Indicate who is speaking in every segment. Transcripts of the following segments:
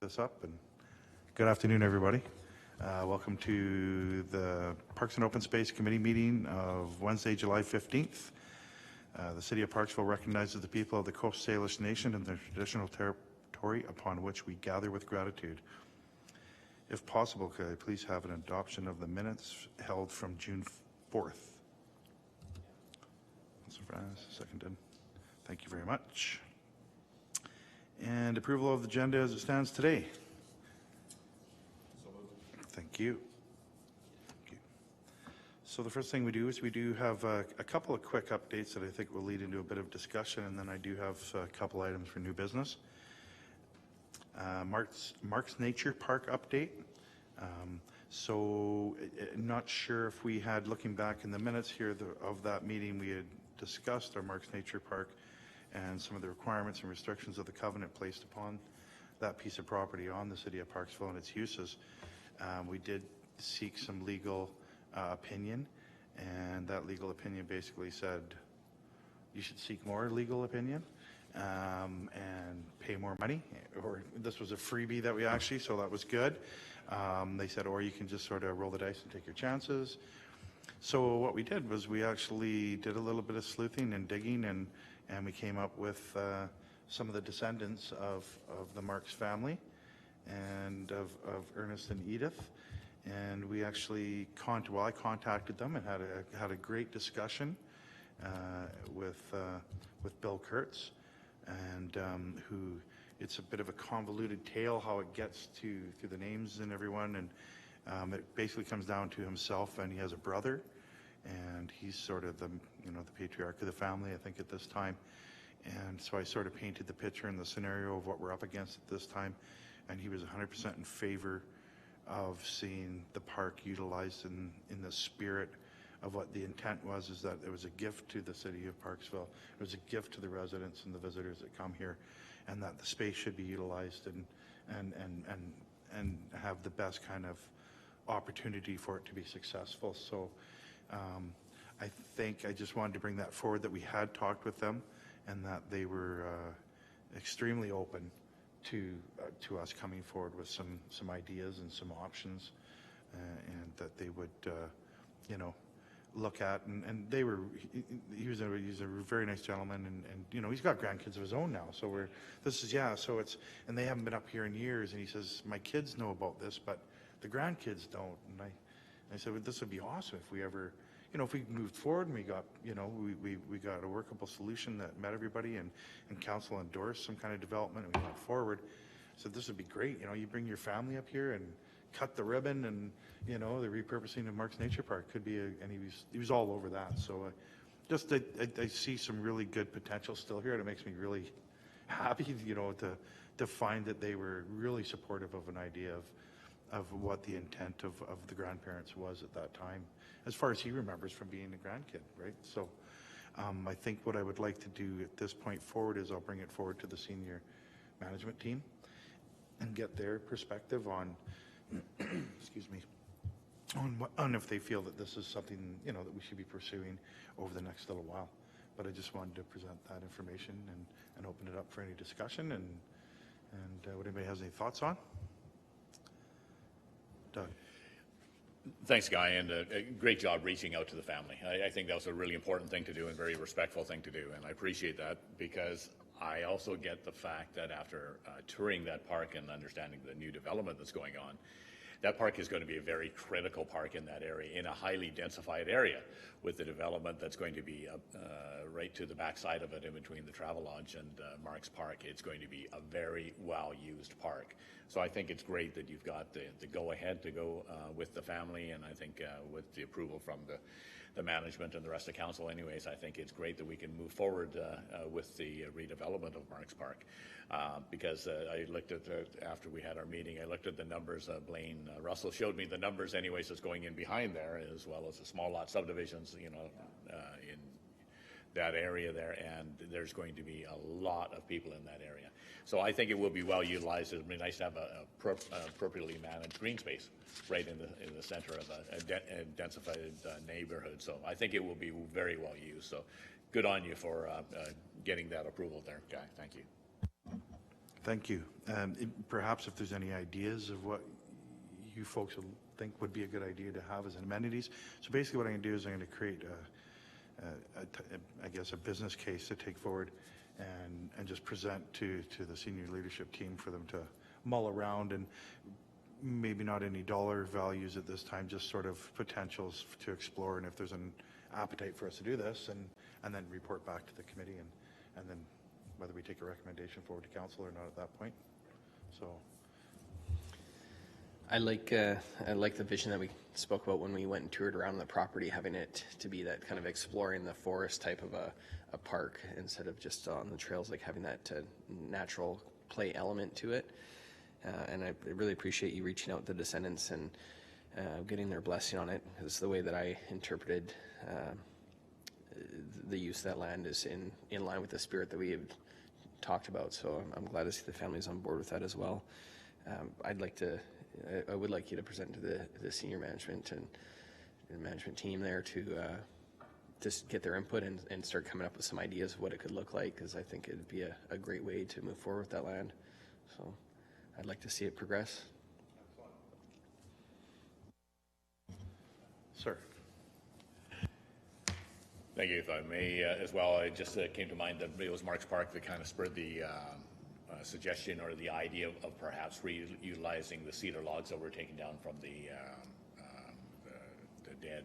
Speaker 1: This up and good afternoon, everybody. Welcome to the Parks and Open Space Committee meeting of Wednesday, July 15th. The City of Parksville recognizes the people of the Coast Salish Nation and their traditional territory upon which we gather with gratitude. If possible, could I please have an adoption of the minutes held from June 4th? Seconded. Thank you very much. And approval of the agenda as it stands today. Thank you. So the first thing we do is we do have a couple of quick updates that I think will lead into a bit of discussion, and then I do have a couple items for new business. Mark's Nature Park update. Not sure if we had, looking back in the minutes here of that meeting, we had discussed our Mark's Nature Park and some of the requirements and restrictions of the covenant placed upon that piece of property on the City of Parksville and its uses. We did seek some legal opinion, and that legal opinion basically said you should seek more legal opinion and pay more money, or this was a freebie that we actually, so that was good. They said, or you can just sort of roll the dice and take your chances. So what we did was we actually did a little bit of sleuthing and digging, and we came up with some of the descendants of the Marks family and of Ernest and Edith. And we actually, I contacted them and had a great discussion with Bill Kurtz, and who, it's a bit of a convoluted tale how it gets through the names and everyone, and it basically comes down to himself, and he has a brother, and he's sort of the patriarch of the family, I think, at this time. And so I sort of painted the picture and the scenario of what we're up against at this time, and he was 100% in favor of seeing the park utilized in the spirit of what the intent was, is that it was a gift to the City of Parksville, it was a gift to the residents and the visitors that come here, and that the space should be utilized and have the best kind of opportunity for it to be successful. So I think I just wanted to bring that forward, that we had talked with them and that they were extremely open to us coming forward with some ideas and some options, and that they would look at, and they were, he's a very nice gentleman, and he's got grandkids of his own now, so and they haven't been up here in years, and he says, my kids know about this, but the grandkids don't. And I said, well, this would be awesome if we ever, if we moved forward and we got, we got a workable solution that met everybody, and council endorsed some kind of development, and we went forward. So this would be great. You bring your family up here and cut the ribbon, and the repurposing of Mark's Nature Park could be and he was all over that. So I see some really good potential still here, and it makes me really happy, to find that they were really supportive of an idea of what the intent of the grandparents was at that time, as far as he remembers from being a grandkid, right? So I think what I would like to do at this point forward is I'll bring it forward to the senior management team and get their perspective on, excuse me, on if they feel that this is something, that we should be pursuing over the next little while. But I just wanted to present that information and open it up for any discussion, and what anybody has any thoughts on. Doug.
Speaker 2: Thanks, Guy, and a great job reaching out to the family. I think that was a really important thing to do and very respectful thing to do, and I appreciate that, because I also get the fact that after touring that park and understanding the new development that's going on, that park is going to be a very critical park in that area, in a highly densified area, with the development that's going to be right to the backside of it, in between the Travel Lodge and Marks Park. It's going to be a very well-used park. So I think it's great that you've got the go-ahead to go with the family, and I think with the approval from the management and the rest of council anyways, I think it's great that we can move forward with the redevelopment of Marks Park. Because I looked at after we had our meeting, I looked at the numbers. Blaine Russell showed me the numbers anyways that's going in behind there, as well as the small lot subdivisions, in that area there, and there's going to be a lot of people in that area. So I think it will be well utilized. It would be nice to have a appropriately managed green space right in the center of a densified neighborhood. So I think it will be very well used. So good on you for getting that approval there, Guy. Thank you.
Speaker 1: Thank you. Perhaps if there's any ideas of what you folks would think would be a good idea to have as amenities. So basically what I'm going to do is I'm going to create I guess a business case to take forward and just present to the senior leadership team for them to mull around, and maybe not any dollar values at this time, just sort of potentials to explore, and if there's an appetite for us to do this, and then report back to the committee, and then whether we take a recommendation forward to council or not at that point. So
Speaker 3: I like the vision that we spoke about when we went and toured around the property, having it to be that kind of exploring the forest type of a park instead of just on the trails, like having that natural play element to it. And I really appreciate you reaching out to the descendants and getting their blessing on it, because the way that I interpreted the use of that land is in line with the spirit that we have talked about. So I'm glad to see the families on board with that as well. I would like you to present to the senior management and management team there to just get their input and start coming up with some ideas of what it could look like, because I think it'd be a great way to move forward with that land. So I'd like to see it progress.
Speaker 1: Sir.
Speaker 2: Thank you. If I may, as well, it just came to mind that it was Marks Park that kind of spurred the suggestion or the idea of perhaps reutilizing the cedar logs that were taken down from the dead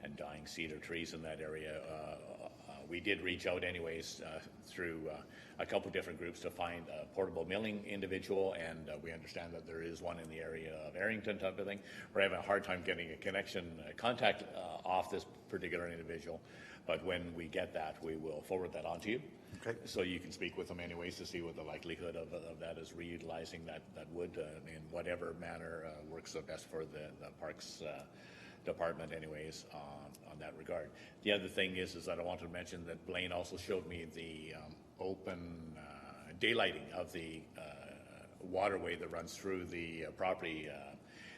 Speaker 2: and dying cedar trees in that area. We did reach out anyways through a couple different groups to find a portable milling individual, and we understand that there is one in the area of Arrington type of thing. We're having a hard time getting a contact off this particular individual, but when we get that, we will forward that on to you.
Speaker 1: Okay.
Speaker 2: So you can speak with them anyways to see what the likelihood of that is, reutilizing that wood in whatever manner works the best for the Parks Department anyways on that regard. The other thing is that I wanted to mention that Blaine also showed me the open daylighting of the waterway that runs through the property.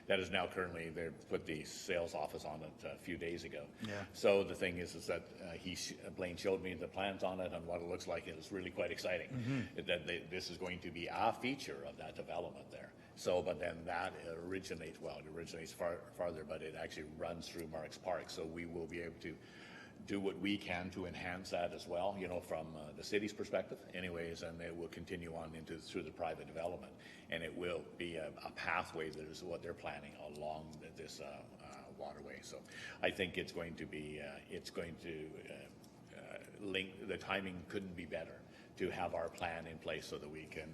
Speaker 2: That is now currently, they put the sales office on it a few days ago.
Speaker 1: Yeah.
Speaker 2: So the thing is that Blaine showed me the plans on it and what it looks like. It's really quite exciting. That this is going to be a feature of that development there. So, but then that originates farther, but it actually runs through Marks Park. So we will be able to do what we can to enhance that as well, you know, from the city's perspective anyways, and it will continue on through the private development, and it will be a pathway that is what they're planning along this waterway. So I think it's going to be link, the timing couldn't be better to have our plan in place so that we can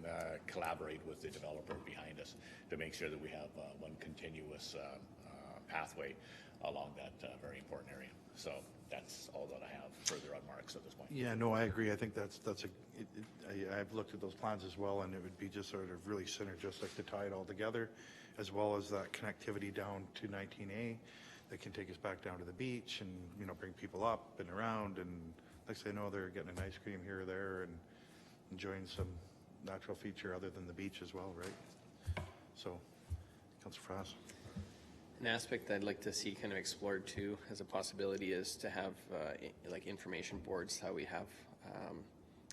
Speaker 2: collaborate with the developer behind us to make sure that we have one continuous pathway along that very important area. So that's all that I have further on Marks at this point.
Speaker 1: Yeah, no, I agree. I think I've looked at those plans as well, and it would be just sort of really synergistic to tie it all together, as well as that connectivity down to 19A that can take us back down to the beach and, you know, bring people up and around, and like I say, no, they're getting an ice cream here or there and enjoying some natural feature other than the beach as well, right? So, Councillor Frass.
Speaker 3: An aspect that I'd like to see kind of explored too as a possibility is to have like information boards, how we have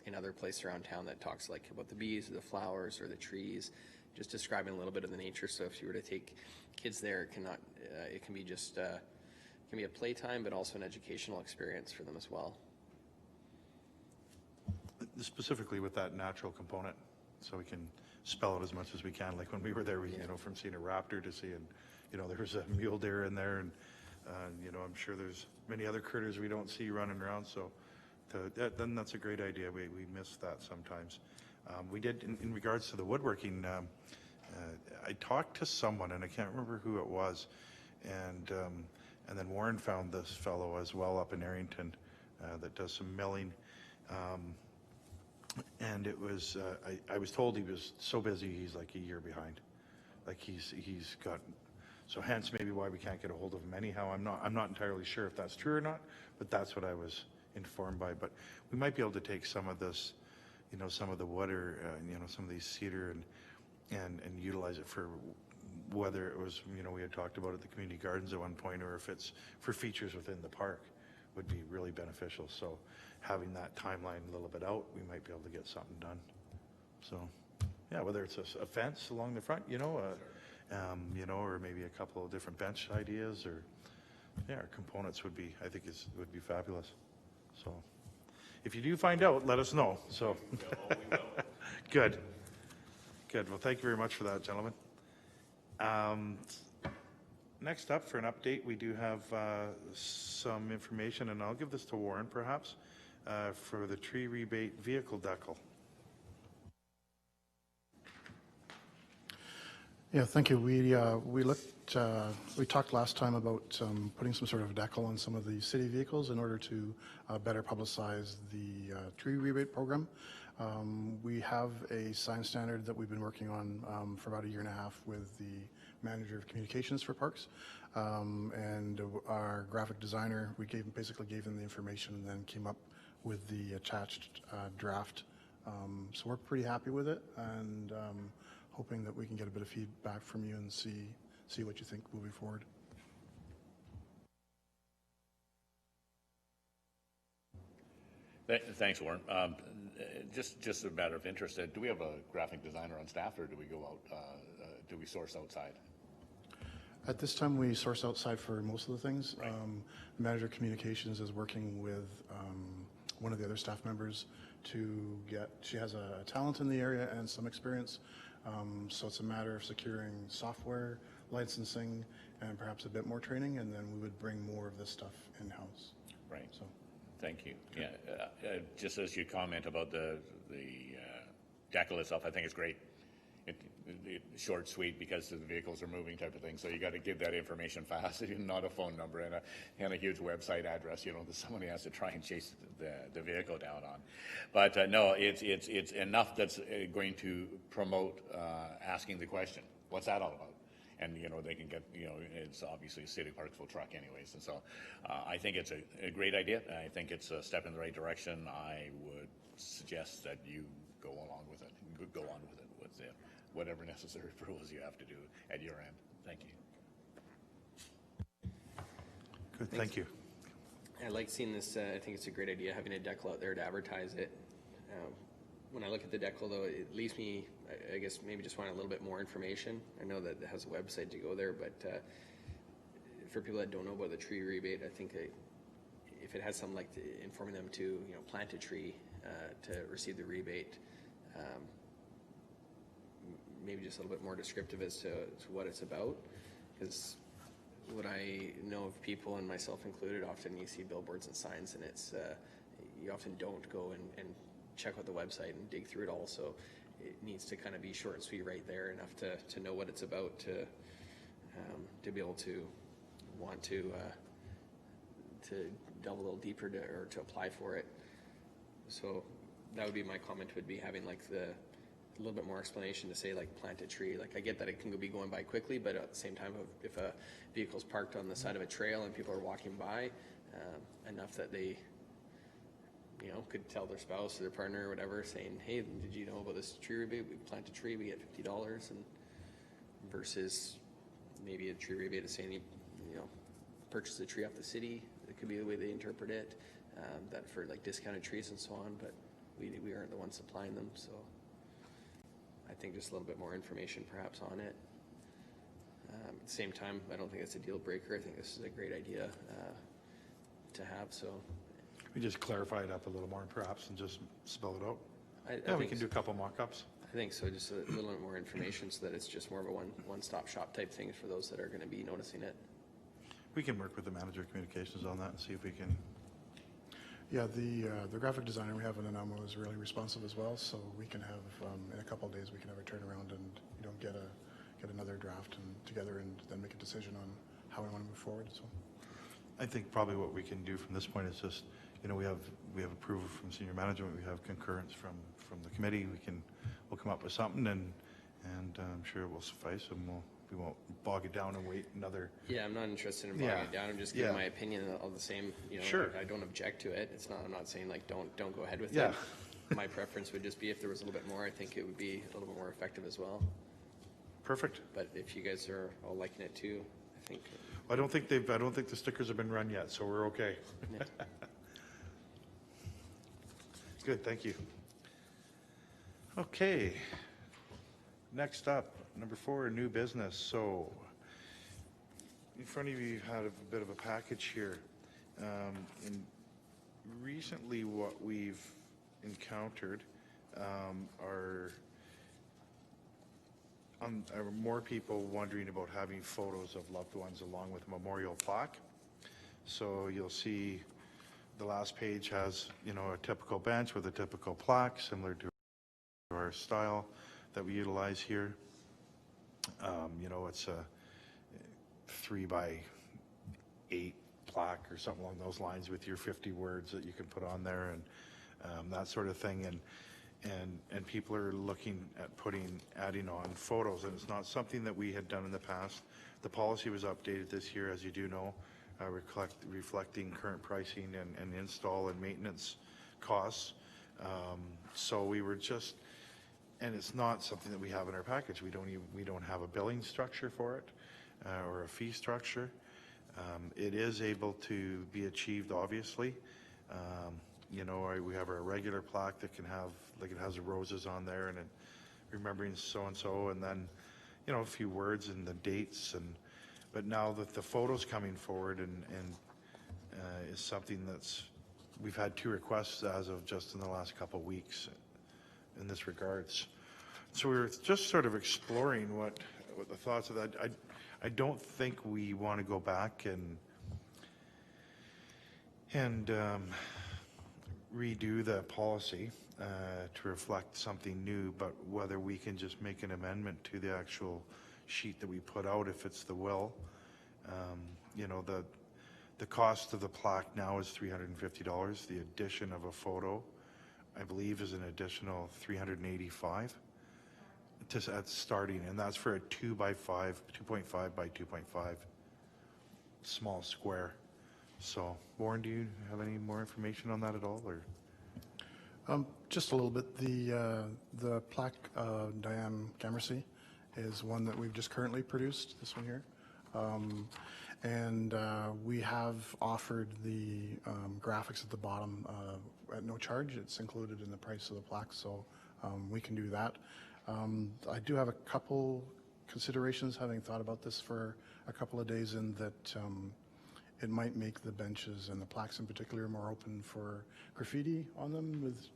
Speaker 3: in other places around town that talks like about the bees or the flowers or the trees, just describing a little bit of the nature. So if you were to take kids there, it can be just it can be a playtime, but also an educational experience for them as well.
Speaker 1: Specifically with that natural component, so we can spell it as much as we can. Like when we were there, you know, from seeing a raptor to seeing, you know, there was a mule deer in there, and you know, I'm sure there's many other critters we don't see running around. So then that's a great idea. We miss that sometimes. We did in regards to the woodworking. I talked to someone, and I can't remember who it was, and then Warren found this fellow as well up in Arrington that does some milling. And it was, I was told he was so busy, he's like a year behind. Like he's got, so hence maybe why we can't get a hold of him anyhow. I'm not entirely sure if that's true or not, but that's what I was informed by. But we might be able to take some of this, you know, some of the wood or, you know, some of these cedar and utilize it for, whether it was, you know, we had talked about at the community gardens at one point, or if it's for features within the park, would be really beneficial. So having that timeline a little bit out, we might be able to get something done. So yeah, whether it's a fence along the front, you know, or maybe a couple of different bench ideas, or yeah, components would be, I think would be fabulous. So if you do find out, let us know. So good. Well, thank you very much for that, gentlemen. Next up for an update, we do have some information, and I'll give this to Warren perhaps, for the tree rebate vehicle decal.
Speaker 4: Yeah, thank you. We talked last time about putting some sort of decal on some of the city vehicles in order to better publicize the tree rebate program. We have a sign standard that we've been working on for about a year and a half with the manager of communications for parks, and our graphic designer. We basically gave them the information and then came up with the attached draft. So we're pretty happy with it, and hoping that we can get a bit of feedback from you and see what you think moving forward.
Speaker 2: Thanks, Warren. Just a matter of interest, do we have a graphic designer on staff, or do we go out, do we source outside?
Speaker 4: At this time, we source outside for most of the things.
Speaker 2: Right.
Speaker 4: The manager of communications is working with one of the other staff members to she has a talent in the area and some experience. So it's a matter of securing software, licensing, and perhaps a bit more training, and then we would bring more of this stuff in-house.
Speaker 2: Right.
Speaker 4: So,
Speaker 2: thank you. Yeah, just as you comment about the decal itself, I think it's great. It's short, sweet, because the vehicles are moving type of thing. So you got to give that information fast, not a phone number and a huge website address, that somebody has to try and chase the vehicle down on. But no, it's enough that's going to promote asking the question, what's that all about? And, they can get, it's obviously a city parks full truck anyways. And so I think it's a great idea. I think it's a step in the right direction. I would suggest that you go along with it, go on with it, with whatever necessary approvals you have to do at your end. Thank you.
Speaker 1: Good, thank you.
Speaker 3: I like seeing this. I think it's a great idea having a decal out there to advertise it. When I look at the decal, though, it leaves me, I guess, maybe just want a little bit more information. I know that it has a website to go there, but for people that don't know about the tree rebate, I think if it has something like informing them to, plant a tree to receive the rebate, maybe just a little bit more descriptive as to what it's about, because what I know of people, and myself included, often you see billboards and signs, and it's you often don't go and check out the website and dig through it all. So it needs to kind of be short and sweet right there, enough to know what it's about, to be able to want to delve a little deeper or to apply for it. So that would be my comment, would be having like a little bit more explanation to say, like, plant a tree. Like, I get that it can be going by quickly, but at the same time, if a vehicle's parked on the side of a trail and people are walking by, enough that they could tell their spouse or their partner or whatever, saying, hey, did you know about this tree rebate? We plant a tree, we get $50, and versus maybe a tree rebate is saying, purchase a tree off the city. It could be the way they interpret it, that for like discounted trees and so on, but we aren't the ones supplying them. So I think just a little bit more information perhaps on it. At the same time, I don't think it's a deal breaker. I think this is a great idea to have. So
Speaker 1: We just clarify it up a little more perhaps and just spell it out.
Speaker 3: I
Speaker 1: We
Speaker 3: think
Speaker 1: can do a couple mock-ups.
Speaker 3: I think so, just a little bit more information so that it's just more of a one-stop shop type thing for those that are going to be noticing it.
Speaker 1: We can work with the manager of communications on that and see if we can.
Speaker 4: yeah, the graphic designer we have in Nanaimo is really responsive as well, so we can have, in a couple of days, we can have a turnaround and, get another draft and together and then make a decision on how we want to move forward. So
Speaker 1: I think probably what we can do from this point is just, we have approval from senior management, we have concurrence from the committee. We'll come up with something, and I'm sure it will suffice, and we won't bog it down and wait another.
Speaker 3: Yeah, I'm not interested in bogging it down. I'm just giving my opinion on the same.
Speaker 1: Sure.
Speaker 3: I don't object to it. I'm not saying like don't go ahead with
Speaker 1: Yeah.
Speaker 3: it. My preference would just be if there was a little bit more. I think it would be a little bit more effective as well.
Speaker 1: Perfect.
Speaker 3: But if you guys are all liking it too, I think.
Speaker 1: I don't think the stickers have been run yet, so we're okay.
Speaker 3: Yeah.
Speaker 1: Good, thank you. Okay, Next up, number 4, new business. So in front of you, you've had a bit of a package here. And recently what we've encountered are more people wondering about having photos of loved ones along with a memorial plaque. So you'll see the last page has, you know, a typical bench with a typical plaque, similar to our style that we utilize here. You know, it's a 3x8 plaque or something along those lines with your 50 words that you can put on there, and that sort of thing. And people are looking at adding on photos, and it's not something that we had done in the past. The policy was updated this year, as you do know, reflecting current pricing and install and maintenance costs. So we were just, and it's not something that we have in our package. We don't have a billing structure for it or a fee structure. It is able to be achieved, obviously. You know, we have our regular plaque that can have, like, it has the roses on there and remembering so-and-so, and then, you know, a few words and the dates. But now that the photo's coming forward and is something we've had 2 requests as of just in the last couple of weeks in this regards. So we were just sort of exploring what the thoughts of that. I don't think we want to go back and redo the policy to reflect something new, but whether we can just make an amendment to the actual sheet that we put out if it's the will. You know, the cost of the plaque now is $350. The addition of a photo, I believe, is an additional $385 at starting, and that's for a 2.5 by 2.5 small square. So, Warren, do you have any more information on that at all, or?
Speaker 4: Just a little bit. The plaque, Diane Camercy, is one that we've just currently produced, this one here. And we have offered the graphics at the bottom at no charge. It's included in the price of the plaque, so we can do that. I do have a couple considerations, having thought about this for a couple of days, in that it might make the benches and the plaques in particular more open for graffiti on them with,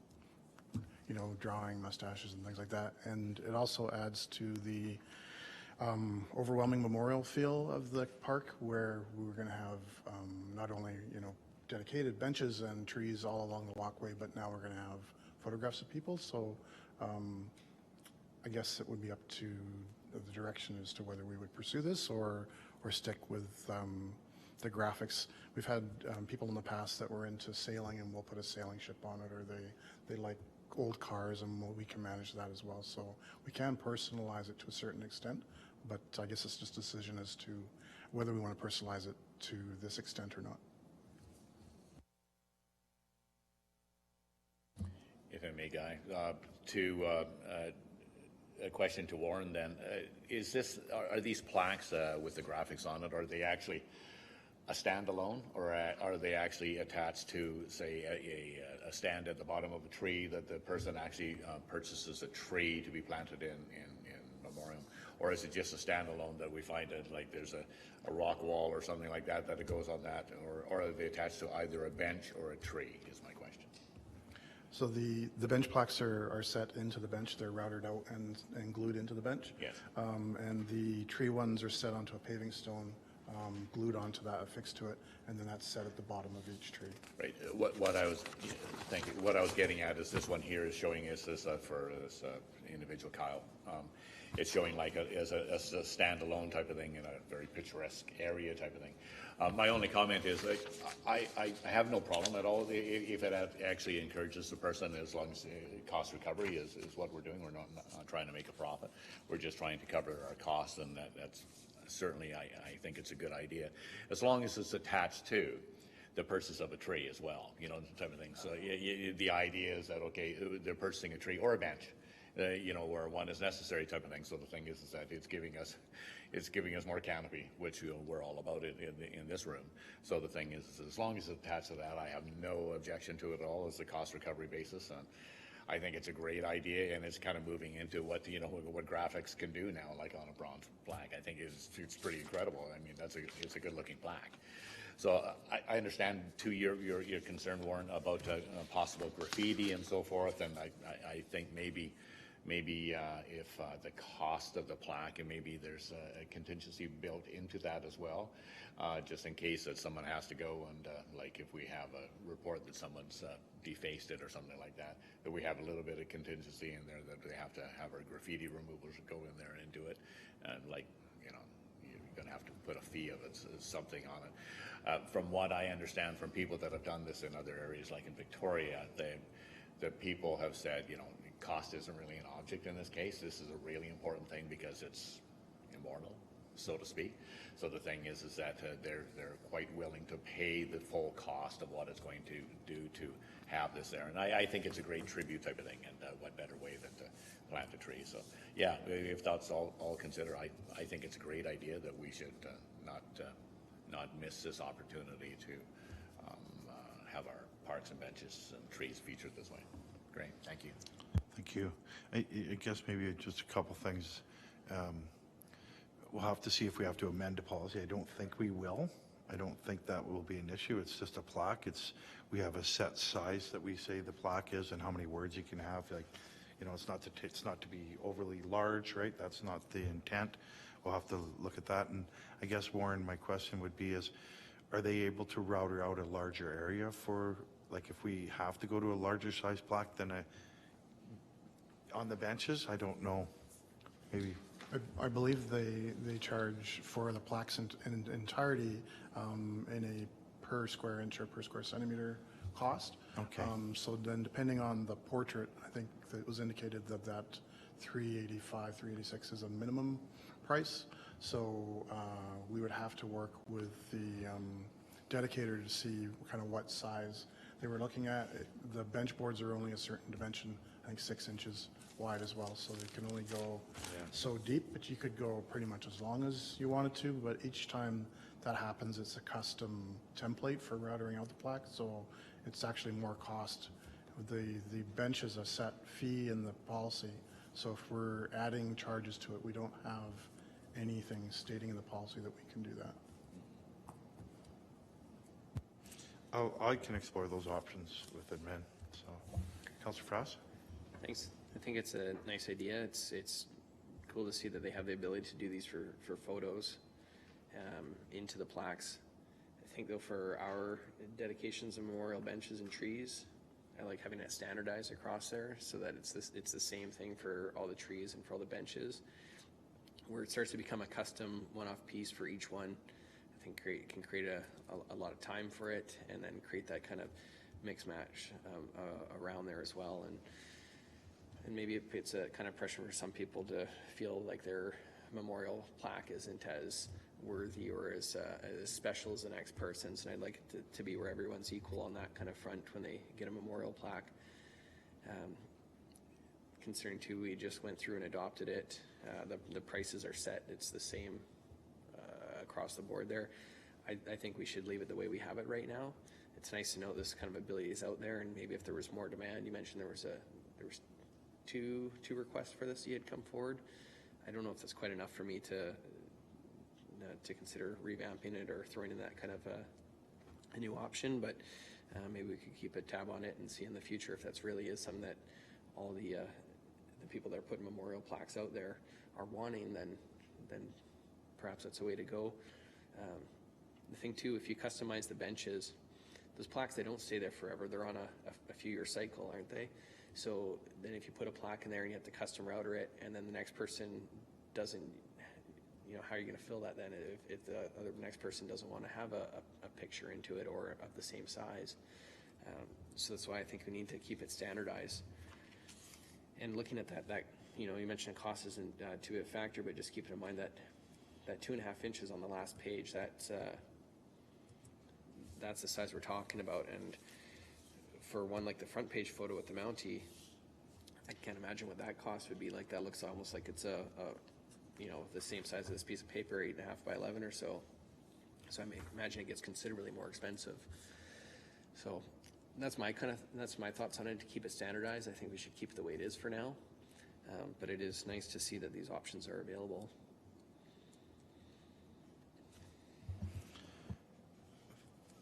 Speaker 4: you know, drawing mustaches and things like that. And it also adds to the overwhelming memorial feel of the park, where we were going to have not only, you know, dedicated benches and trees all along the walkway, but now we're going to have photographs of people. So I guess it would be up to the direction as to whether we would pursue this or stick with the graphics. We've had people in the past that were into sailing, and we'll put a sailing ship on it, or they like old cars, and we can manage that as well. So we can personalize it to a certain extent, but I guess it's just a decision as to whether we want to personalize it to this extent or not.
Speaker 2: If I may, Guy, a question to Warren then. Are these plaques with the graphics on it, are they actually a standalone, or are they actually attached to, say, a stand at the bottom of a tree that the person actually purchases a tree to be planted in memoriam? Or is it just a standalone that we find it, like there's a rock wall or something like that it goes on that, or are they attached to either a bench or a tree, is my question.
Speaker 4: So the bench plaques are set into the bench. They're routed out and glued into the bench. Yes. And the tree ones are set onto a paving stone, glued onto that, affixed to it, and then that's set at the bottom of each tree. Right.
Speaker 2: What I was getting at is this one here is showing us this for this individual, Kyle. It's showing like as a standalone type of thing in a very picturesque area type of thing. My only comment is I have no problem at all if it actually encourages the person, as long as cost recovery is what we're doing. We're not trying to make a profit. We're just trying to cover our costs, and that's certainly, I think it's a good idea, as long as it's attached to the purchase of a tree as well, you know, type of thing. So the idea is that, okay, they're purchasing a tree or a bench, you know, where one is necessary type of thing. So the thing is that it's giving us more canopy, which, you know, we're all about it in this room. So the thing is as long as it's attached to that, I have no objection to it at all as a cost recovery basis. And I think it's a great idea, and it's kind of moving into what, you know, what graphics can do now, like on a bronze plaque. I think it's pretty incredible. I mean, it's a good looking plaque. So I understand too your concern, Warren, about possible graffiti and so forth, and I think maybe if the cost of the plaque, and maybe there's a contingency built into that as well, just in case that someone has to go and like if we have a report that someone's defaced it or something like that, that we have a little bit of contingency in there that they have to have our graffiti removers go in there and do it, and like, you know, you're going to have to put a fee of it, something on it. From what I understand from people that have done this in other areas, like in Victoria, the people have said, you know, cost isn't really an object in this case. This is a really important thing because it's immortal, so to speak. So the thing is that they're quite willing to pay the full cost of what it's going to do to have this there. And I think it's a great tribute type of thing, and what better way than to plant a tree. So yeah, if that's all considered, I think it's a great idea that we should not miss this opportunity to have our parks and benches and trees featured this way. Great, thank you.
Speaker 1: Thank you. I guess maybe just a couple things. We'll have to see if we have to amend the policy. I don't think we will. I don't think that will be an issue. It's just a plaque. We have a set size that we say the plaque is and how many words you can have. Like, you know, it's not to be overly large, right? That's not the intent. We'll have to look at that. And I guess, Warren, my question would be is, are they able to route out a larger area for, like, if we have to go to a larger size plaque than on the benches? I don't know. Maybe.
Speaker 4: I believe they charge for the plaques in entirety in a per square inch or per square centimeter cost.
Speaker 1: Okay.
Speaker 4: So then depending on the portrait, I think that it was indicated that 385, 386 is a minimum price. So we would have to work with the dedicator to see kind of what size they were looking at. The bench boards are only a certain dimension, I think 6 inches wide as well, so they can only go so deep, but you could go pretty much as long as you wanted to, but each time that happens, it's a custom template for routing out the plaque, so it's actually more cost. The bench is a set fee in the policy, so if we're adding charges to it, we don't have anything stating in the policy that we can do that.
Speaker 1: I can explore those options with admin. So, Councillor Frost?
Speaker 3: Thanks. I think it's a nice idea. It's cool to see that they have the ability to do these for photos into the plaques. I think though for our dedications and memorial benches and trees, I like having it standardized across there so that it's the same thing for all the trees and for all the benches, where it starts to become a custom one-off piece for each one. I think can create a lot of time for it, and then create that kind of mix match around there as well. And maybe it puts a kind of pressure for some people to feel like their memorial plaque isn't as worthy or as special as the next person's. And I'd like it to be where everyone's equal on that kind of front when they get a memorial plaque. Considering too, we just went through and adopted it. The prices are set. It's the same across the board there. I think we should leave it the way we have it right now. It's nice to know this kind of ability is out there, and maybe if there was more demand, you mentioned there was two requests for this. You had come forward. I don't know if that's quite enough for me to consider revamping it or throwing in that kind of a new option, but maybe we could keep a tab on it and see in the future if that's really is something that all the people that are putting memorial plaques out there are wanting, then perhaps that's a way to go. The thing too, if you customize the benches, those plaques, they don't stay there forever. They're on a few-year cycle, aren't they? So then if you put a plaque in there and you have to custom router it, and then the next person doesn't, you know, how are you going to fill that then if the next person doesn't want to have a picture into it or of the same size? So that's why I think we need to keep it standardized. And looking at that, you know, you mentioned cost isn't too a factor, but just keeping in mind that 2.5 inches on the last page, that's the size we're talking about. And for one like the front page photo with the Mountie, I can't imagine what that cost would be. Like, that looks almost like it's a you know, the same size as this piece of paper, 8.5 by 11 or so. So I may imagine it gets considerably more expensive. So That's my thoughts on it, to keep it standardized. I think we should keep it the way it is for now. But it is nice to see that these options are available.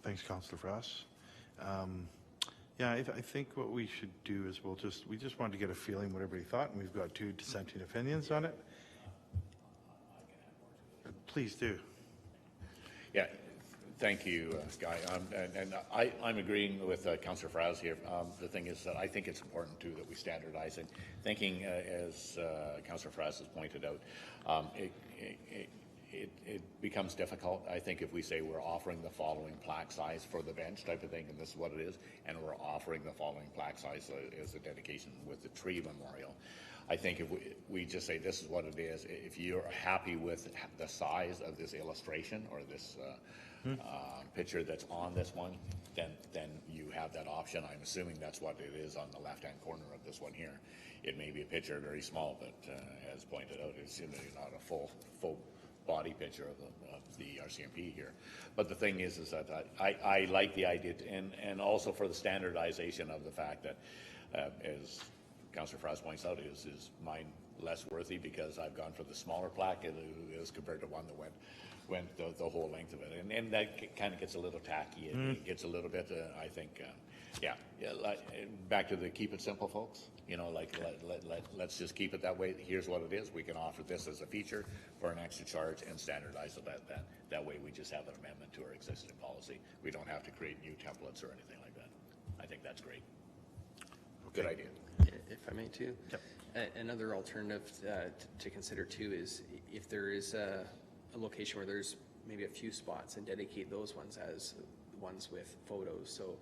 Speaker 1: Thanks, Councillor Frass. Yeah, I think what we should do is we just wanted to get a feeling what everybody thought, and we've got 2 dissenting opinions on it. Please do.
Speaker 2: Yeah, thank you, Guy. I'm agreeing with Councillor Frass here. The thing is that I think it's important too that we standardize it. Thinking, as Councillor Frass has pointed out, it becomes difficult, I think, if we say we're offering the following plaque size for the bench type of thing, and this is what it is, and we're offering the following plaque size as a dedication with the tree memorial. I think if we just say this is what it is, if you're happy with the size of this illustration or this picture that's on this one, then you have that option. I'm assuming that's what it is on the left-hand corner of this one here. It may be a picture very small, but as pointed out, it's not a full body picture of the RCMP here. But the thing is that I like the idea, and also for the standardization of the fact that, as Councillor Frost points out, is mine less worthy because I've gone for the smaller plaque as compared to one that went the whole length of it, and that kind of gets a little tacky. It gets a little bit, I think, yeah. Back to the keep it simple, folks. Let's just keep it that way. Here's what it is. We can offer this as a feature for an extra charge and standardize it that way. We just have an amendment to our existing policy. We don't have to create new templates or anything like that. I think that's great. Good idea.
Speaker 3: If I may too.
Speaker 1: Yep.
Speaker 3: Another alternative to consider too is if there is a location where there's maybe a few spots, and dedicate those ones as ones with photos. So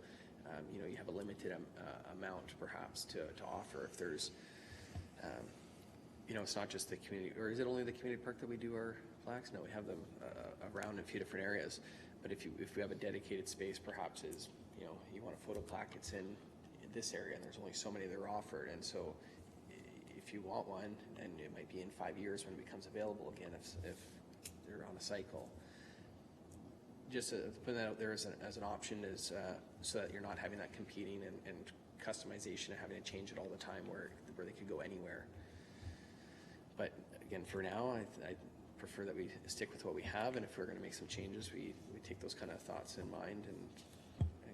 Speaker 3: you have a limited amount perhaps to offer. If there's it's not just the community, or is it only the community park that we do our plaques? No, we have them around in a few different areas. But if we have a dedicated space, perhaps is you want a photo plaque, it's in this area, and there's only so many that are offered. And so if you want one, and it might be in 5 years when it becomes available again, if they're on a cycle, just putting that out there as an option is so that you're not having that competing and customization and having to change it all the time where they could go anywhere. But again, for now, I prefer that we stick with what we have, and if we're going to make some changes, we take those kind of thoughts in mind and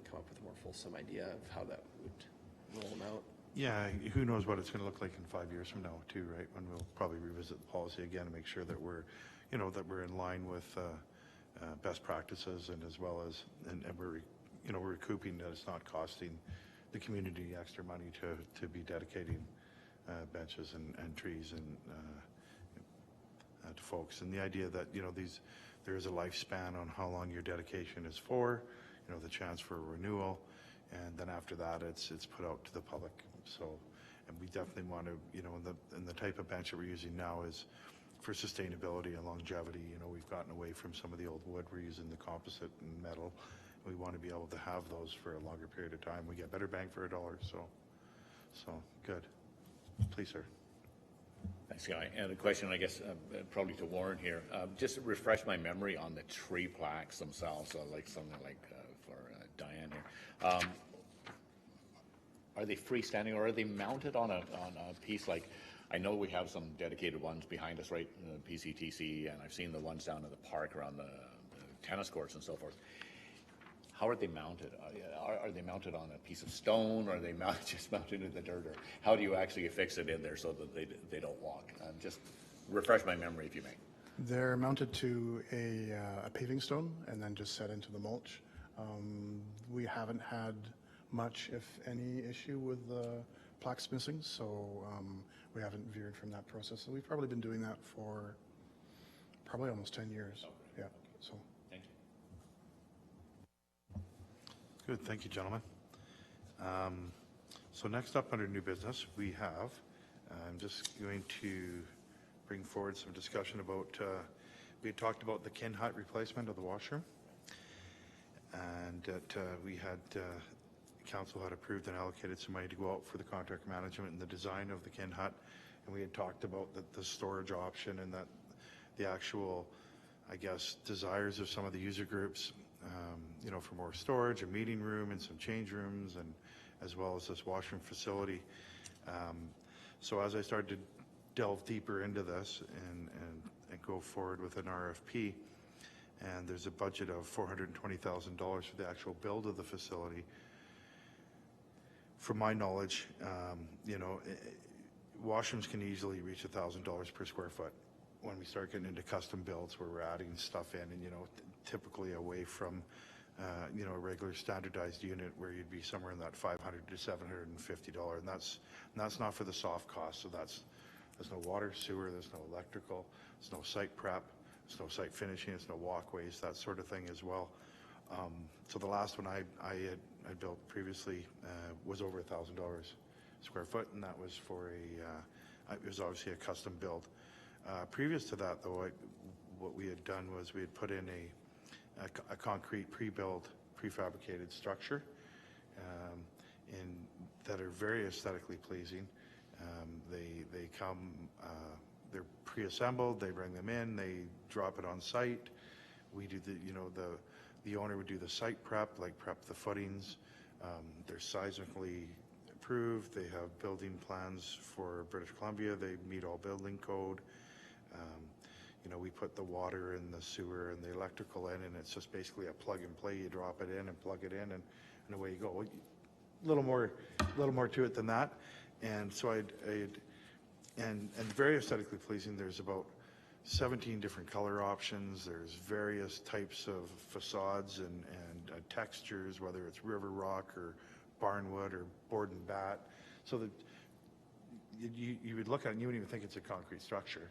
Speaker 3: come up with a more fulsome idea of how that would roll them out.
Speaker 1: Yeah, who knows what it's going to look like in 5 years from now too, right? When we'll probably revisit the policy again and make sure that we're in line with best practices, and as well as and we're recouping that it's not costing the community extra money to be dedicating benches and trees and to folks. And the idea that there is a lifespan on how long your dedication is for, the chance for renewal, and then after that it's put out to the public. So, and we definitely want to, in the type of bench that we're using now is for sustainability and longevity. We've gotten away from some of the old wood. We're using the composite and metal. We want to be able to have those for a longer period of time. We get better bang for a dollar. So good. Please, sir.
Speaker 2: Thanks, Guy. And a question, I guess, probably to Warren here. Just to refresh my memory on the tree plaques themselves, like something like for Diane here. Are they freestanding, or are they mounted on a piece like? I know we have some dedicated ones behind us, right, PCTC, and I've seen the ones down in the park around the tennis courts and so forth. How are they mounted? Are they mounted on a piece of stone, or are they just mounted in the dirt? Or how do you actually affix it in there so that they don't walk? Just refresh my memory, if you may.
Speaker 4: They're mounted to a paving stone and then just set into the mulch. We haven't had much, if any, issue with plaques missing, so we haven't veered from that process. So we've probably been doing that for probably almost 10 years.
Speaker 2: Okay.
Speaker 4: Yeah. So.
Speaker 2: Thank you.
Speaker 1: Good, thank you, gentlemen. So next up under new business, we have, I'm just going to bring forward some discussion about, we had talked about the kin hut replacement of the washroom, and that we had, council had approved and allocated some money to go out for the contract management and the design of the kin hut, and we had talked about the storage option, and that the actual, I guess, desires of some of the user groups you know, for more storage, a meeting room and some change rooms, and as well as this washroom facility. So as I started to delve deeper into this and go forward with an RFP, and there's a budget of $420,000 for the actual build of the facility. From my knowledge, you know, washrooms can easily reach $1,000 per square foot when we start getting into custom builds where we're adding stuff in, and, you know, typically away from, you know, a regular standardized unit where you'd be somewhere in that $500 to $750, and that's not for the soft costs. So there's no water, sewer, there's no electrical, there's no site prep, there's no site finishing, there's no walkways, that sort of thing as well. So the last one I built previously was over $1,000 square foot, and that was for it was obviously a custom build. Previous to that, though, what we had done was we had put in a concrete pre-built, prefabricated structure that are very aesthetically pleasing. They come, they're pre-assembled, they bring them in, they drop it on site. We do the owner would do the site prep, like prep the footings. They're seismically approved. They have building plans for British Columbia. They meet all building code. You know, we put the water and the sewer and the electrical in, and it's just basically a plug and play. You drop it in and plug it in, and away you go. A little more to it than that. And so and very aesthetically pleasing. There's about 17 different color options. There's various types of facades and textures, whether it's river rock or barnwood or board and bat. So that you would look at it and you wouldn't even think it's a concrete structure.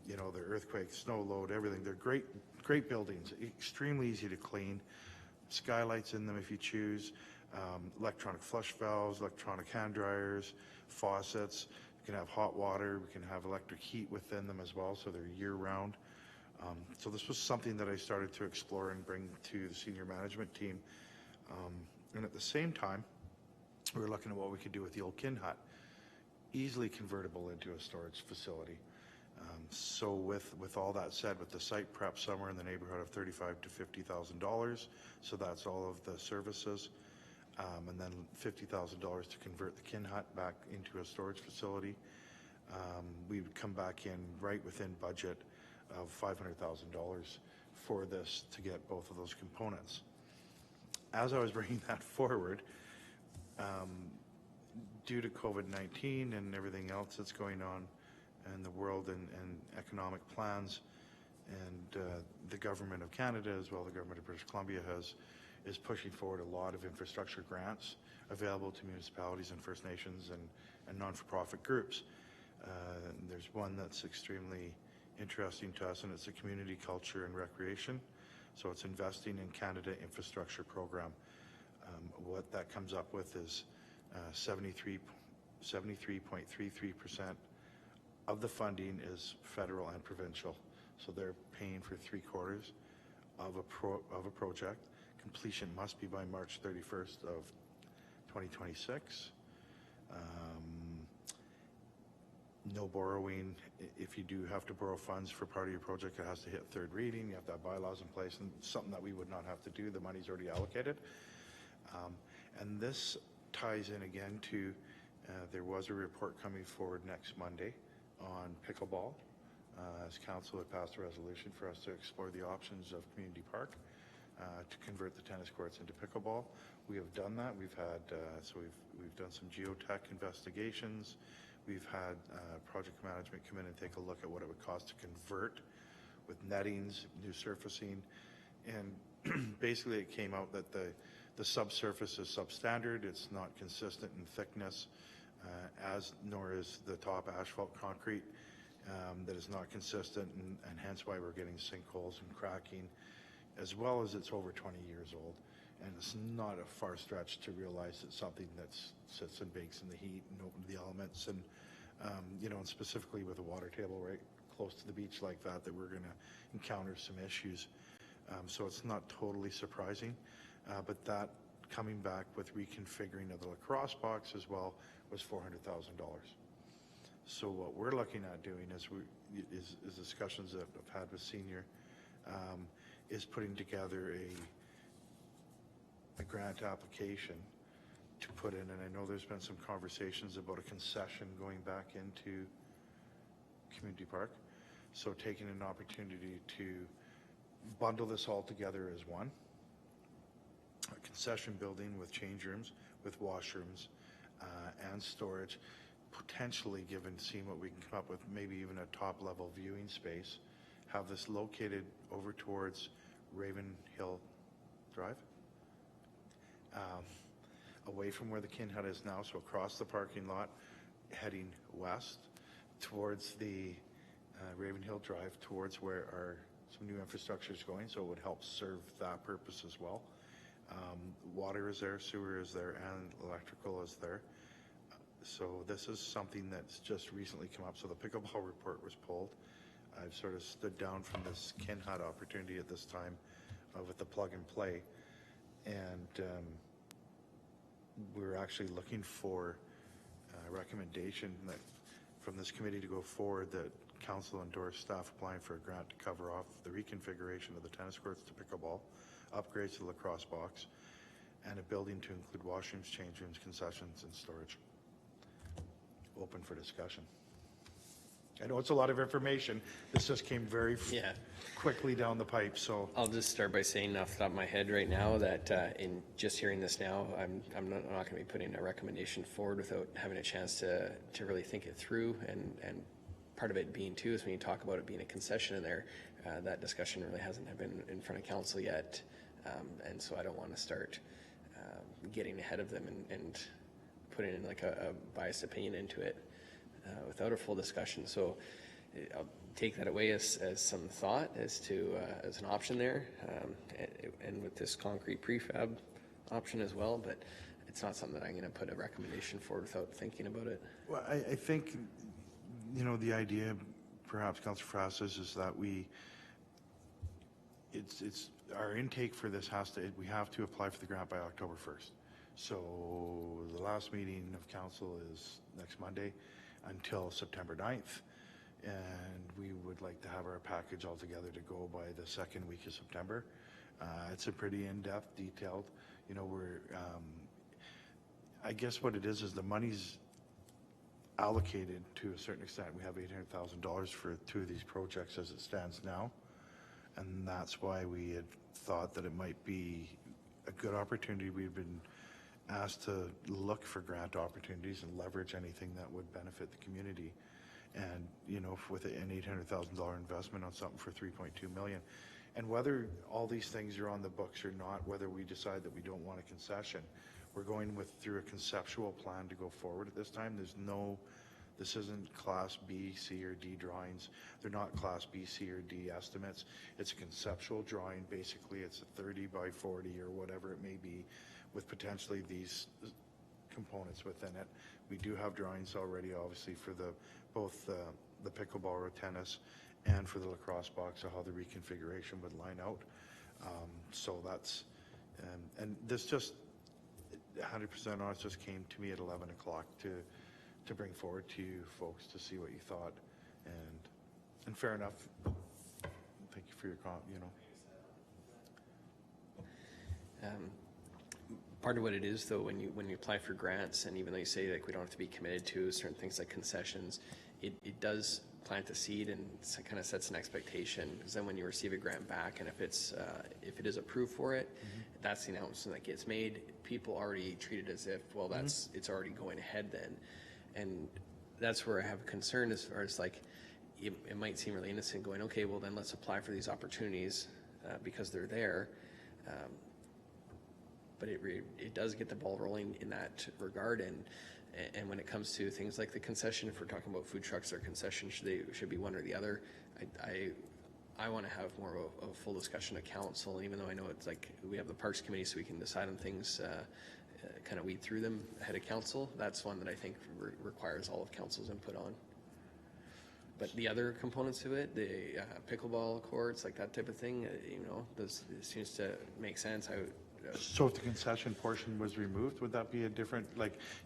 Speaker 1: You know, they're earthquake, snow load, everything. They're great buildings, extremely easy to clean. Skylights in them if you choose. Electronic flush valves, electronic hand dryers, faucets. We can have hot water. We can have electric heat within them as well, so they're year-round. So this was something that I started to explore and bring to the senior management team. And at the same time, we were looking at what we could do with the old kin hut, easily convertible into a storage facility. So with all that said, with the site prep somewhere in the neighborhood of $35,000 to $50,000, so that's all of the services, and then $50,000 to convert the kin hut back into a storage facility. We would come back in right within budget of $500,000 for this to get both of those components. As I was bringing that forward, due to COVID-19 and everything else that's going on in the world and economic plans, and the government of Canada as well, the government of British Columbia is pushing forward a lot of infrastructure grants available to municipalities and First Nations and non-for-profit groups. There's one that's extremely interesting to us, and it's a community culture and recreation. So it's investing in Canada infrastructure program. What that comes up with is 73.33% of the funding is federal and provincial. So they're paying for 3/4 of a project. Completion must be by March 31st of 2026. No borrowing. If you do have to borrow funds for part of your project, it has to hit third reading. You have to have bylaws in place, and something that we would not have to do. The money's already allocated. And this ties in again to, there was a report coming forward next Monday on pickleball. As council had passed a resolution for us to explore the options of Community Park to convert the tennis courts into pickleball. We have done that. We've had, we've done some geotech investigations. We've had project management come in and take a look at what it would cost to convert with nettings, new surfacing, and basically it came out that the subsurface is substandard. It's not consistent in thickness, nor is the top asphalt concrete. That is not consistent, and hence why we're getting sinkholes and cracking, as well as it's over 20 years old. And it's not a far stretch to realize it's something that sits and bakes in the heat and open to the elements, and you know, and specifically with a water table right close to the beach like that we're going to encounter some issues. So it's not totally surprising, but that coming back with reconfiguring of the lacrosse box as well was $400,000. So what we're looking at doing is discussions that I've had with senior, is putting together a grant application to put in, and I know there's been some conversations about a concession going back into Community Park. So taking an opportunity to bundle this all together as one, a concession building with change rooms, with washrooms, and storage, potentially seeing what we can come up with, maybe even a top level viewing space, have this located over towards Raven Hill Drive, away from where the Kin Hut is now, so across the parking lot, heading west towards the Raven Hill Drive, towards where some new infrastructure is going, so it would help serve that purpose as well. Water is there, sewer is there, and electrical is there. So this is something that's just recently come up. So the pickleball report was pulled. I've sort of stood down from this Kin Hut opportunity at this time with the plug and play. And we're actually looking for a recommendation that from this committee to go forward that council endorse staff applying for a grant to cover off the reconfiguration of the tennis courts to pickleball, upgrades to the lacrosse box, and a building to include washrooms, change rooms, concessions, and storage. Open for discussion. I know it's a lot of information. This just came very quickly down the pipe, so.
Speaker 3: I'll just start by saying off the top of my head right now that in just hearing this now, I'm not going to be putting a recommendation forward without having a chance to really think it through, and part of it being too is when you talk about it being a concession in there, that discussion really hasn't been in front of council yet, and so I don't want to start getting ahead of them and putting in like a biased opinion into it without a full discussion. So I'll take that away as some thought as to as an option there, and with this concrete prefab option as well, but it's not something that I'm going to put a recommendation for without thinking about it.
Speaker 1: Well, I think, the idea, perhaps, Councillor Frasses, is that it's our intake for this we have to apply for the grant by October 1st. So the last meeting of council is next Monday until September 9th. And we would like to have our package all together to go by the second week of September. It's a pretty in-depth, detailed, I guess what it is the money's allocated to a certain extent. We have $800,000 for 2 of these projects as it stands now. And that's why we had thought that it might be a good opportunity. We've been asked to look for grant opportunities and leverage anything that would benefit the community. And, with an $800,000 investment on something for $3.2 million. And whether all these things are on the books or not, whether we decide that we don't want a concession, we're going through a conceptual plan to go forward at this time. This isn't Class B, C, or D drawings. They're not Class B, C, or D estimates. It's a conceptual drawing. Basically, it's a 30 by 40 or whatever it may be, with potentially these components within it. We do have drawings already, obviously, for both the pickleball or tennis and for the lacrosse box of how the reconfiguration would line out. So that's, and this just 100% honest just came to me at 11 o'clock to bring forward to you folks to see what you thought, and fair enough. Thank you for your comment.
Speaker 3: Part of what it is, though, when you apply for grants, and even though you say like we don't have to be committed to certain things like concessions, it does plant the seed and kind of sets an expectation. Because then when you receive a grant back, and if it is approved for it, that's the announcement that gets made. People already treat it as if, well, it's already going ahead then. And that's where I have a concern as far as like, it might seem really innocent going, okay, well then let's apply for these opportunities because they're there. But it does get the ball rolling in that regard. And when it comes to things like the concession, if we're talking about food trucks or concessions, should be one or the other. I want to have more of a full discussion of council, and even though I know it's like we have the Parks Committee so we can decide on things, kind of weed through them ahead of council. That's one that I think requires all of council's input on. But the other components of it, the pickleball courts, like that type of thing, it seems to make sense.
Speaker 1: So if the concession portion was removed, would that be a different,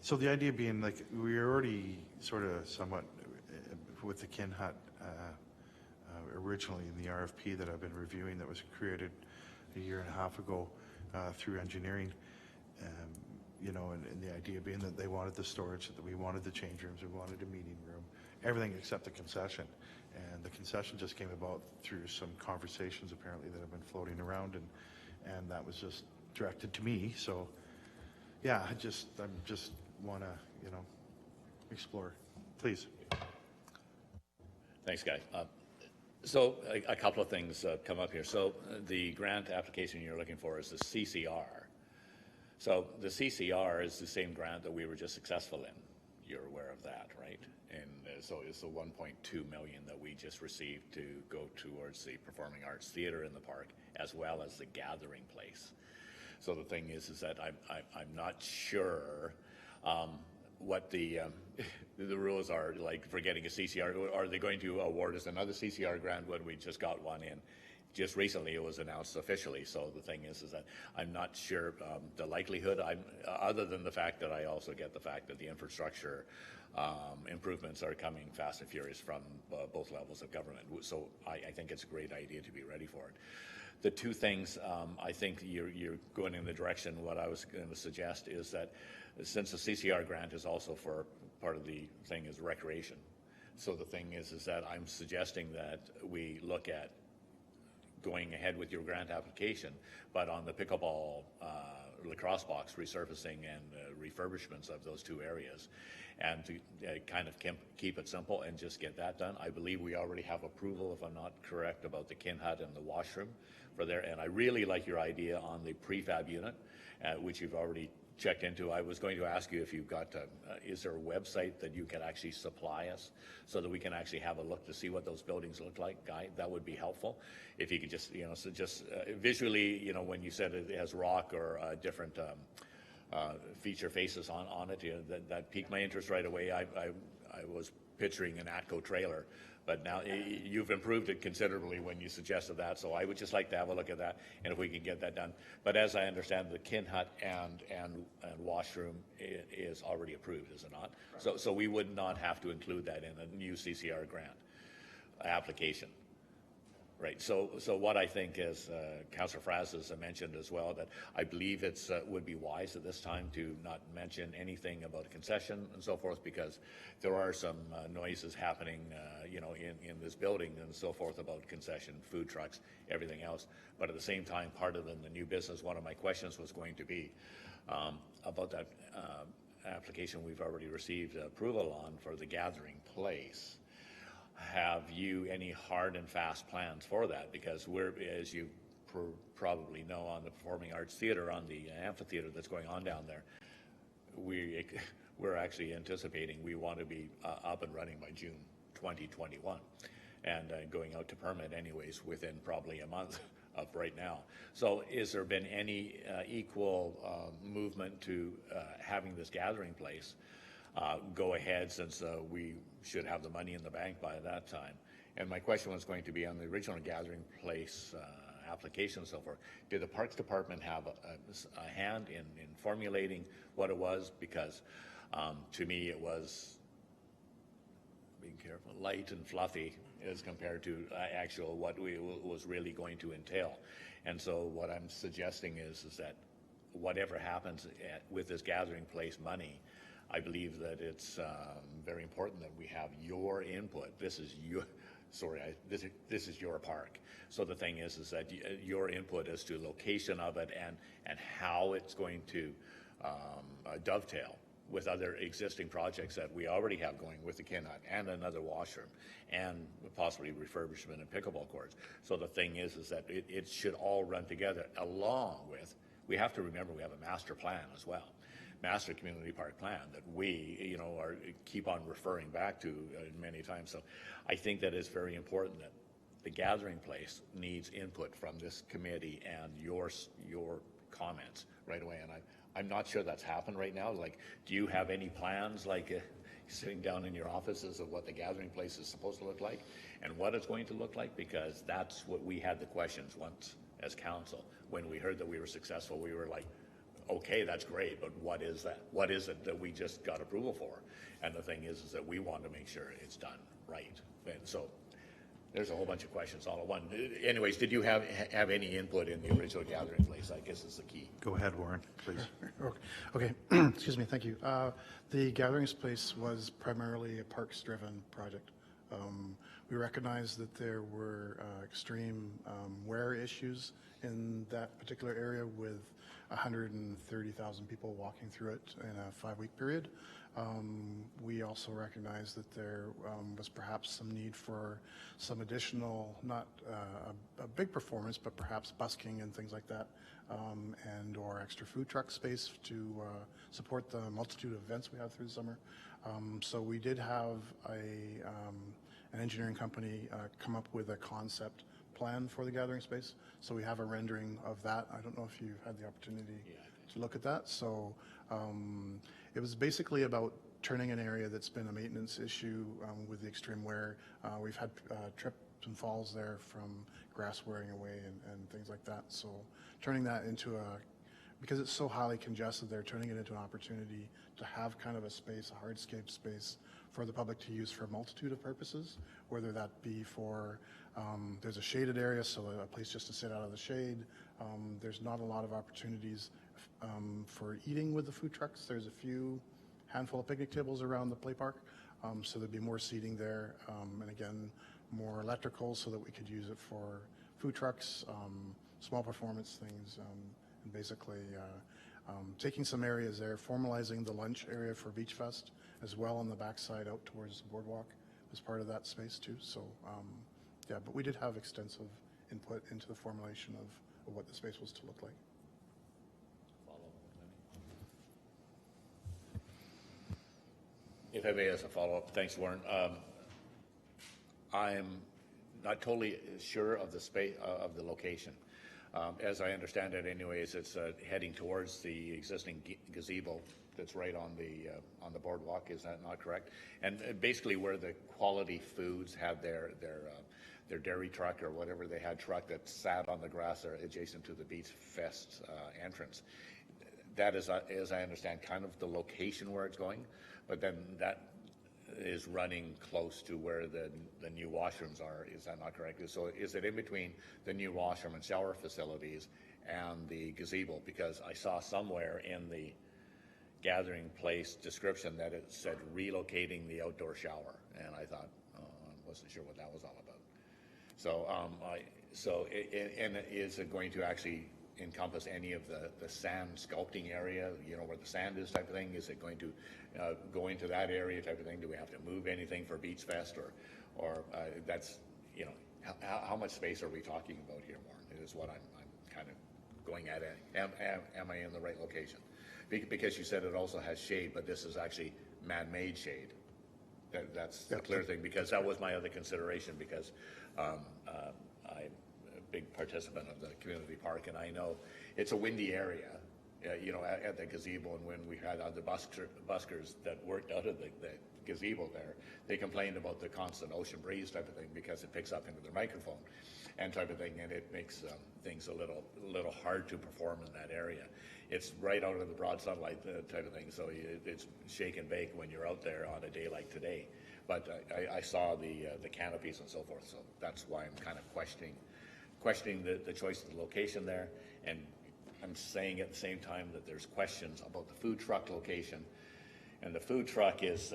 Speaker 1: so the idea being we're already sort of somewhat with the Kin Hut originally in the RFP that I've been reviewing that was created a year and a half ago through engineering. You know, and the idea being that they wanted the storage, that we wanted the change rooms, we wanted a meeting room, everything except the concession. And the concession just came about through some conversations apparently that have been floating around, and that was just directed to me. So, yeah, I just want to, you know, explore. Please.
Speaker 2: Thanks, Guy. So a couple of things come up here. So the grant application you're looking for is the CCR. So the CCR is the same grant that we were just successful in. You're aware of that, right? And so it's the 1.2 million that we just received to go towards the Performing Arts Theatre in the park, as well as the gathering place. So the thing is that I'm not sure what the rules are like for getting a CCR. Are they going to award us another CCR grant when we just got one in? Just recently it was announced officially, so the thing is that I'm not sure the likelihood, other than the fact that I also get the fact that the infrastructure improvements are coming fast and furious from both levels of government. So I think it's a great idea to be ready for it. The two things, I think you're going in the direction, what I was going to suggest is that since the CCR grant is also for part of the thing is recreation. So the thing is that I'm suggesting that we look at going ahead with your grant application, but on the pickleball lacrosse box resurfacing and refurbishments of those two areas, and to kind of keep it simple and just get that done. I believe we already have approval, if I'm not correct, about the kin hut and the washroom for there, and I really like your idea on the prefab unit, which you've already checked into. I was going to ask you if you've got, is there a website that you can actually supply us so that we can actually have a look to see what those buildings look like, Guy? That would be helpful. If you could just, you know, so just visually, you know, when you said it has rock or different feature faces on it, you know, that piqued my interest right away. I was picturing an ATCO trailer, but now you've improved it considerably when you suggested that, so I would just like to have a look at that, and if we can get that done. But as I understand, the kin hut and washroom is already approved, is it not? Right. So we would not have to include that in a new CCR grant application. Right. So what I think is, Councillor Fraz has mentioned as well, that I believe it's would be wise at this time to not mention anything about a concession and so forth, because there are some noises happening, you know, in this building and so forth about concession, food trucks, everything else. But at the same time, part of the new business, one of my questions was going to be about that application we've already received approval on for the gathering place. Have you any hard and fast plans for that? Because we're, as you probably know, on the Performing Arts Theatre, on the amphitheatre that's going on down there, we're actually anticipating we want to be up and running by June 2021, and going out to permit anyways within probably a month of right now. So is there been any equal movement to having this gathering place go ahead, since we should have the money in the bank by that time? And my question was going to be on the original gathering place application and so forth. Did the Parks Department have a hand in formulating what it was? Because to me it was, being careful, light and fluffy as compared to actual what was really going to entail. And so what I'm suggesting is that whatever happens with this gathering place money, I believe that it's very important that we have your input. This is your, sorry, this is your park. So the thing is that your input as to location of it and how it's going to dovetail with other existing projects that we already have going with the kin hut and another washroom and possibly refurbishment and pickleball courts. So the thing is that it should all run together, along with, we have to remember we have a master plan as well. Master community park plan that we, you know, keep on referring back to many times. So I think that it's very important that the gathering place needs input from this committee and your comments right away. And I'm not sure that's happened right now. Like, do you have any plans, like sitting down in your offices, of what the gathering place is supposed to look like and what it's going to look like? Because that's what we had the questions once as council. When we heard that we were successful, we were like, okay, that's great, but what is that? What is it that we just got approval for? And the thing is that we want to make sure it's done right. And so There's a whole bunch of questions all at one. Anyways, did you have any input in the original gathering place? I guess is the key.
Speaker 1: Go ahead, Warren, please.
Speaker 4: Okay, excuse me, thank you. The gathering space was primarily a parks-driven project. We recognized that there were extreme wear issues in that particular area with 130,000 people walking through it in a 5-week period. We also recognized that there was perhaps some need for some additional, not a big performance, but perhaps busking and things like that, and or extra food truck space to support the multitude of events we have through the summer. So we did have an engineering company come up with a concept plan for the gathering space. So we have a rendering of that. I don't know if you've had the opportunity to look at that. So it was basically about turning an area that's been a maintenance issue with the extreme wear. We've had trips and falls there from grass wearing away and things like that. So turning that into because it's so highly congested there, turning it into an opportunity to have kind of a space, a hardscape space for the public to use for a multitude of purposes, whether that be for, there's a shaded area, so a place just to sit out of the shade. There's not a lot of opportunities for eating with the food trucks. There's a handful of picnic tables around the play park, so there'd be more seating there, and again, more electrical so that we could use it for food trucks, small performance things, and basically taking some areas there, formalizing the lunch area for Beach Fest as well on the backside out towards the boardwalk as part of that space too. So yeah, but we did have extensive input into the formulation of what the space was to look like.
Speaker 2: If anybody has a follow-up, thanks, Warren. I'm not totally sure of the space of the location. As I understand it, anyways, it's heading towards the existing gazebo that's right on the boardwalk. Is that not correct? And basically, where the Quality Foods had their dairy truck or whatever they had truck that sat on the grass there adjacent to the Beach Fest entrance. That is, as I understand, kind of the location where it's going. But then that is running close to where the new washrooms are. Is that not correct? So is it in between the new washroom and shower facilities and the gazebo? Because I saw somewhere in the gathering place description that it said relocating the outdoor shower, and I thought, oh, I wasn't sure what that was all about. So is it going to actually encompass any of the sand sculpting area, you know, where the sand is type of thing? Is it going to go into that area type of thing? Do we have to move anything for Beach Fest or that's, you know, how much space are we talking about here, Warren, is what I'm kind of going at. Am I in the right location? Because you said it also has shade, but this is actually man-made shade. That's the clear thing, because that was my other consideration, because I'm a big participant of the community park, and I know it's a windy area, you know, at the gazebo, and when we had other buskers that worked out of the gazebo there, they complained about the constant ocean breeze type of thing, because it picks up into their microphone and type of thing, and it makes things a little hard to perform in that area. It's right out of the broad sunlight type of thing, so it's shake and bake when you're out there on a day like today. But I saw the canopies and so forth, so that's why I'm kind of questioning the choice of the location there. And I'm saying at the same time that there's questions about the food truck location, and the food truck has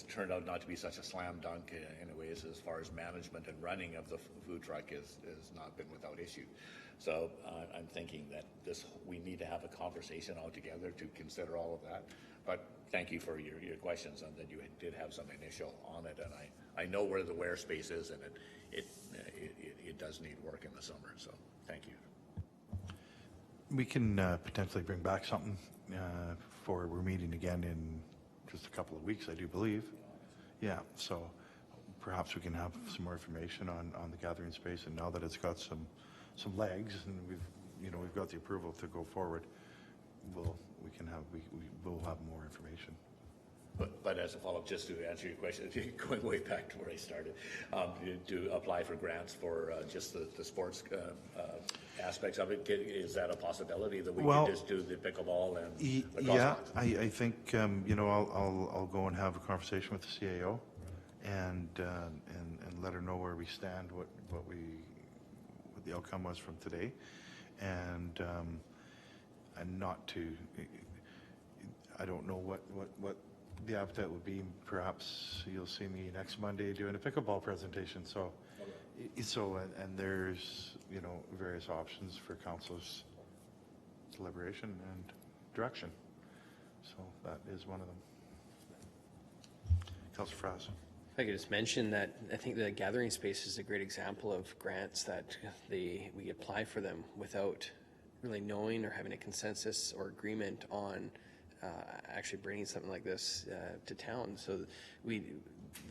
Speaker 2: turned out not to be such a slam dunk anyways, as far as management and running of the food truck has not been without issue. So I'm thinking that we need to have a conversation altogether to consider all of that. But thank you for your questions, and that you did have some initial on it, and I know where the wear space is, and it does need work in the summer, so thank you.
Speaker 1: We can potentially bring back something we're meeting again in just a couple of weeks, I do believe. Yeah, so perhaps we can have some more information on the gathering space, and now that it's got some legs and we've got the approval to go forward, we'll have more information.
Speaker 2: But as a follow-up, just to answer your question, going way back to where I started, to apply for grants for just the sports aspects of it, is that a possibility that we can just do the pickleball and the
Speaker 1: yeah, I think I'll go and have a conversation with the CAO and let her know where we stand, what the outcome was from today, and not to, I don't know what the appetite would be. Perhaps you'll see me next Monday doing a pickleball presentation. So, and there's, you know, various options for council's deliberation and direction. So that is one of them. Councilor Frass.
Speaker 3: If I could just mention that I think the gathering space is a great example of grants that we apply for them without really knowing or having a consensus or agreement on actually bringing something like this to town. So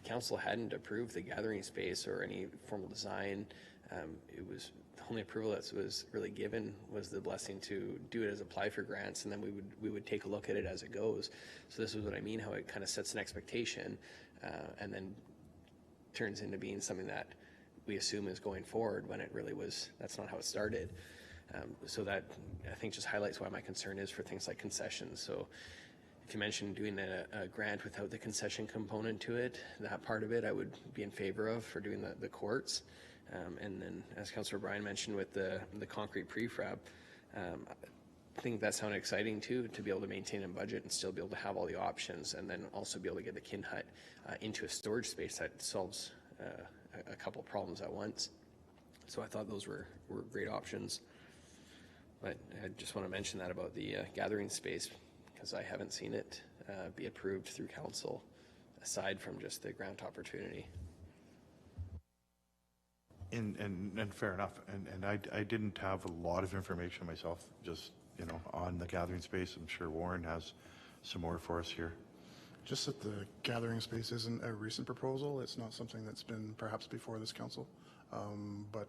Speaker 3: council hadn't approved the gathering space or any formal design. It was the only approval that was really given was the blessing to do it as apply for grants, and then we would take a look at it as it goes. So this is what I mean, how it kind of sets an expectation and then turns into being something that we assume is going forward when it really was, that's not how it started. So that, I think, just highlights why my concern is for things like concessions. So if you mentioned doing a grant without the concession component to it, that part of it I would be in favor of for doing the courts. And then, as Councillor Bryan mentioned with the concrete prefab, I think that sounded exciting too, to be able to maintain a budget and still be able to have all the options, and then also be able to get the kin hut into a storage space that solves a couple problems at once. So I thought those were great options. But I just want to mention that about the gathering space, because I haven't seen it be approved through council aside from just the grant opportunity.
Speaker 1: And fair enough. And I didn't have a lot of information myself, just, you know, on the gathering space. I'm sure Warren has some more for us here.
Speaker 4: Just that the gathering space isn't a recent proposal. It's not something that's been perhaps before this council, but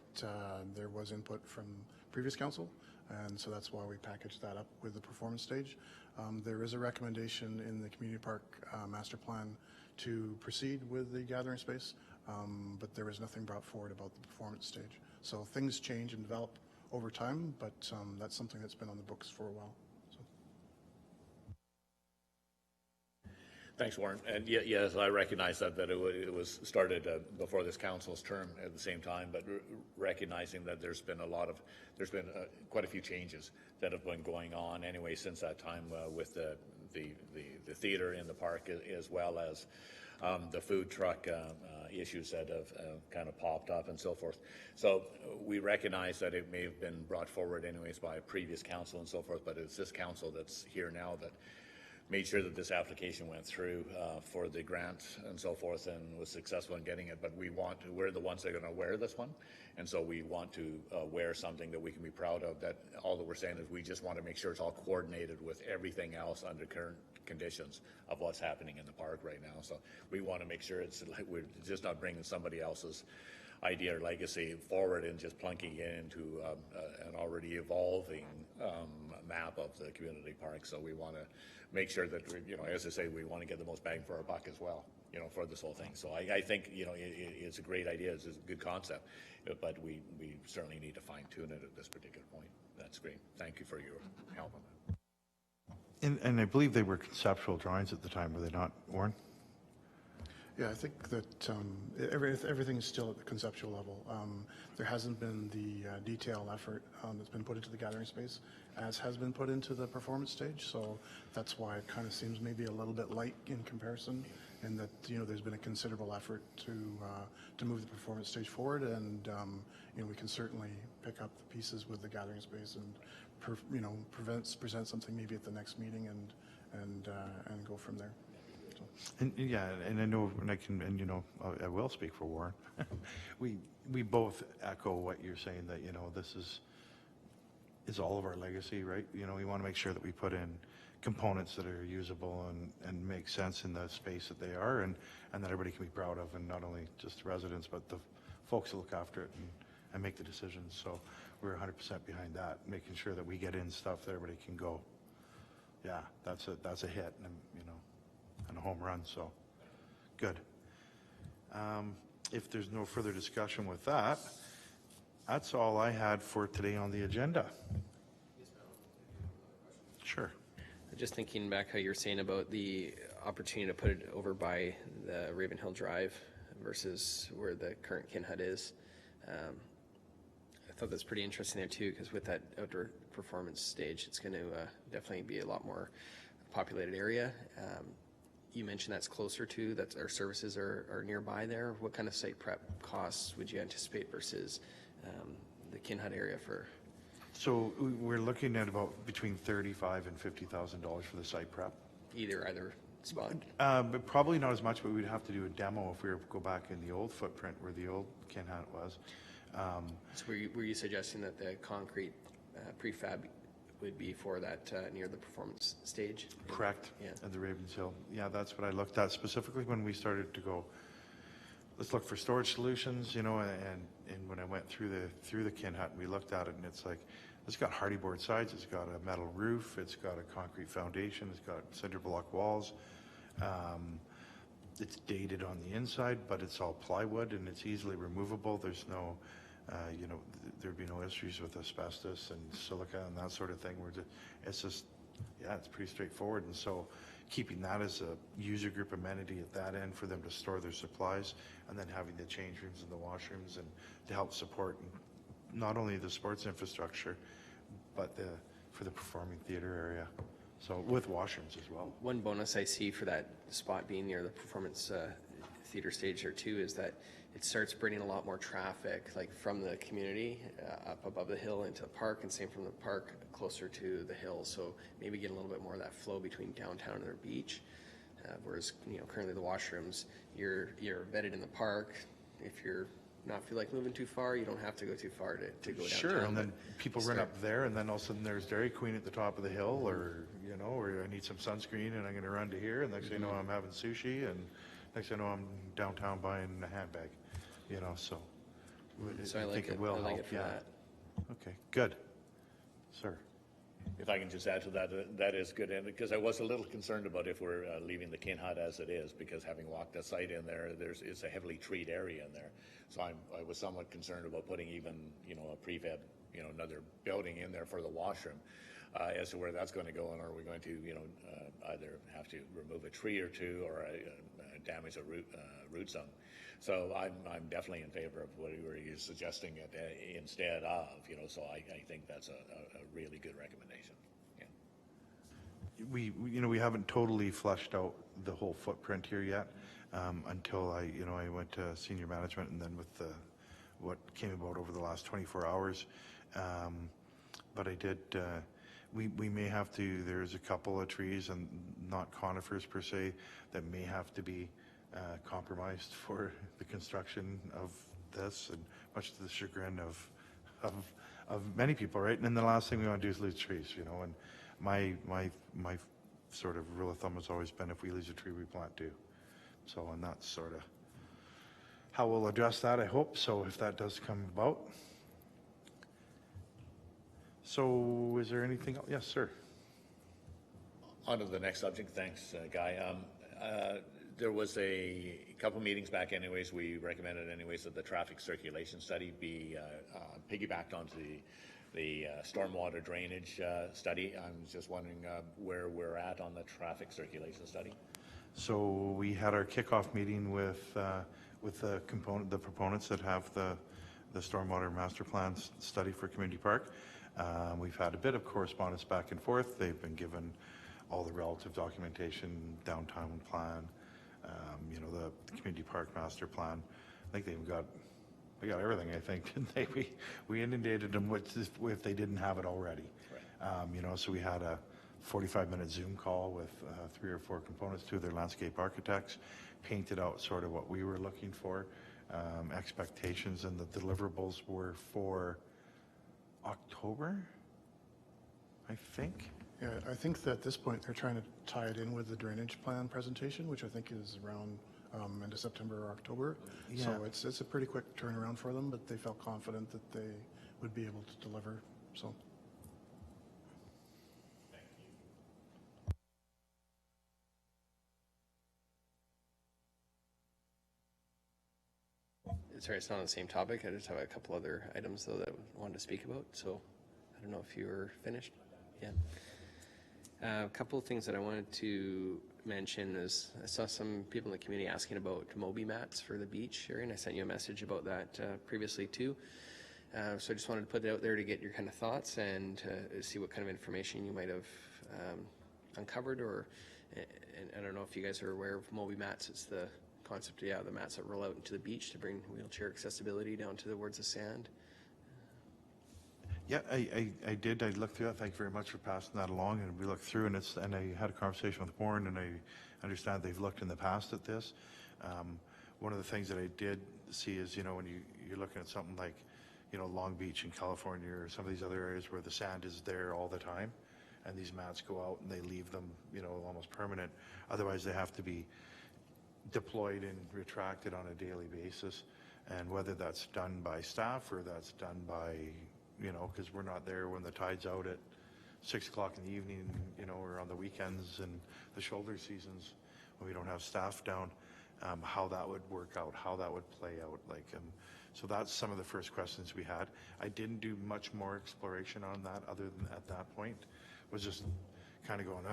Speaker 4: there was input from previous council, and so that's why we packaged that up with the performance stage. There is a recommendation in the community park master plan to proceed with the gathering space, but there was nothing brought forward about the performance stage. So things change and develop over time, but that's something that's been on the books for a while. So.
Speaker 2: Thanks, Warren. And yes, I recognize that it was started before this council's term at the same time, but recognizing that there's been quite a few changes that have been going on anyway since that time with the theater in the park, as well as the food truck issues that have kind of popped up and so forth. So we recognize that it may have been brought forward anyways by a previous council and so forth, but it's this council that's here now that made sure that this application went through for the grant and so forth, and was successful in getting it. But we're the ones that are going to wear this one, and so we want to wear something that we can be proud of. That all that we're saying is we just want to make sure it's all coordinated with everything else under current conditions of what's happening in the park right now. So we want to make sure it's like we're just not bringing somebody else's idea or legacy forward and just plunking it into an already evolving map of the community park. So we want to make sure that, you know, as I say, we want to get the most bang for our buck as well, you know, for this whole thing. So I think, you know, it's a great idea. It's a good concept, but we certainly need to fine tune it at this particular point. That's great. Thank you for your help on that.
Speaker 1: And I believe they were conceptual drawings at the time, were they not, Warren?
Speaker 4: Yeah, I think that everything's still at the conceptual level. There hasn't been the detail effort that's been put into the gathering space as has been put into the performance stage. So that's why it kind of seems maybe a little bit light in comparison, and that, you know, there's been a considerable effort to move the performance stage forward, and you know, we can certainly pick up the pieces with the gathering space and you know, present something maybe at the next meeting and go from there.
Speaker 1: And yeah, and I know, and you know, I will speak for Warren. we both echo what you're saying, that, you know, this is all of our legacy, right? You know, we want to make sure that we put in components that are usable and make sense in the space that they are, and that everybody can be proud of, and not only just the residents, but the folks that look after it and make the decisions. So we're 100% behind that, making sure that we get in stuff that everybody can go, yeah, that's a hit, and, you know, and a home run. So good. If there's no further discussion with that, that's all I had for today on the agenda. Sure.
Speaker 3: Just thinking back how you were saying about the opportunity to put it over by the Ravenhill Drive versus where the current kin hut is. I thought that's pretty interesting there too, because with that outdoor performance stage, it's going to definitely be a lot more populated area. You mentioned that's closer to, that our services are nearby there. What kind of site prep costs would you anticipate versus the kin hut area for?
Speaker 1: So we're looking at about between $35,000 and $50,000 for the site prep.
Speaker 3: Either spot?
Speaker 1: But probably not as much, but we'd have to do a demo if we were to go back in the old footprint where the old kin hut was.
Speaker 3: So were you suggesting that the concrete prefab would be for that near the performance stage?
Speaker 1: Correct.
Speaker 3: Yeah.
Speaker 1: At the Ravens Hill. Yeah, that's what I looked at specifically when we started to go, let's look for storage solutions, you know, and when I went through the kin hut, we looked at it and it's like, it's got hardy board sides, it's got a metal roof, it's got a concrete foundation, it's got cinder block walls. It's dated on the inside, but it's all plywood and it's easily removable. There's no, you know, there'd be no issues with asbestos and silica and that sort of thing. It's just, yeah, it's pretty straightforward. And so keeping that as a user group amenity at that end for them to store their supplies, and then having the change rooms and the washrooms and to help support not only the sports infrastructure, but for the performing theater area. So with washrooms as well.
Speaker 3: One bonus I see for that spot being near the performance theater stage there too is that it starts bringing a lot more traffic, like from the community up above the hill into the park, and same from the park closer to the hill. So maybe get a little bit more of that flow between downtown and their beach. Whereas, you know, currently the washrooms, you're vetted in the park. If you're not feel like moving too far, you don't have to go too far to go downtown.
Speaker 1: Sure, and then people run up there, and then all of a sudden there's Dairy Queen at the top of the hill, or, you know, or I need some sunscreen and I'm going to run to here, and next thing you know I'm having sushi, and next thing you know I'm downtown buying a handbag, you know, so.
Speaker 3: So I like
Speaker 1: think
Speaker 3: it.
Speaker 1: it will
Speaker 3: I like
Speaker 1: help,
Speaker 3: it for
Speaker 1: yeah.
Speaker 3: that.
Speaker 1: Okay, good. Sir.
Speaker 2: If I can just add to that, that is good, and because I was a little concerned about if we're leaving the kin hut as it is, because having walked the site in there, it's a heavily treed area in there. So I was somewhat concerned about putting even, you know, a prefab, you know, another building in there for the washroom, as to where that's going to go, and are we going to, you know, either have to remove a tree or two, or damage a root zone. So I'm definitely in favor of what you're suggesting it instead of, you know, so I think that's a really good recommendation. Yeah.
Speaker 1: We haven't totally fleshed out the whole footprint here yet, until I went to senior management, and then with what came about over the last 24 hours. But I did, we may have to, there's a couple of trees, and not conifers per se, that may have to be compromised for the construction of this, and much to the chagrin of many people, right? And then the last thing we want to do is lose trees, you know. And my sort of rule of thumb has always been, if we lose a tree, we plant two. So, and that's sort of how we'll address that, I hope. So if that does come about. So is there anything else? Yes, sir.
Speaker 2: On to the next subject. Thanks, Guy. There was a couple meetings back anyways, we recommended anyways that the traffic circulation study be piggybacked onto the stormwater drainage study. I'm just wondering where we're at on the traffic circulation study.
Speaker 1: So we had our kickoff meeting with the proponents that have the stormwater master plan study for Community Park. We've had a bit of correspondence back and forth. They've been given all the relative documentation, downtown plan, you know, the Community Park master plan. I think they've got everything, I think, didn't they? We inundated them with if they didn't have it already. Right. You know, so we had a 45-minute Zoom call with 3 or 4 components, 2 of their landscape architects, painted out sort of what we were looking for, expectations, and the deliverables were for October, I think.
Speaker 4: Yeah, I think that at this point they're trying to tie it in with the drainage plan presentation, which I think is around end of September or October.
Speaker 1: Yeah.
Speaker 4: So it's a pretty quick turnaround for them, but they felt confident that they would be able to deliver. So.
Speaker 3: Sorry, it's not on the same topic. I just have a couple other items though that I wanted to speak about. So I don't know if you were finished. Yeah. A couple of things that I wanted to mention is I saw some people in the community asking about Moby mats for the beach area, and I sent you a message about that previously too. So I just wanted to put it out there to get your kind of thoughts and see what kind of information you might have uncovered, and I don't know if you guys are aware of Moby mats. It's the concept, the mats that roll out into the beach to bring wheelchair accessibility down towards the sand.
Speaker 1: Yeah, I did. I looked through that. Thank you very much for passing that along. And we looked through, and I had a conversation with Warren, and I understand they've looked in the past at this. One of the things that I did see is, when you're looking at something like, Long Beach in California or some of these other areas where the sand is there all the time, and these mats go out and they leave them, almost permanent. Otherwise, they have to be deployed and retracted on a daily basis. And whether that's done by staff or that's done by, because we're not there when the tide's out at 6 o'clock in the evening, or on the weekends and the shoulder seasons when we don't have staff down, how that would work out, how that would play out. So that's some of the first questions we had. I didn't do much more exploration on that other than at that point, was just kind of going,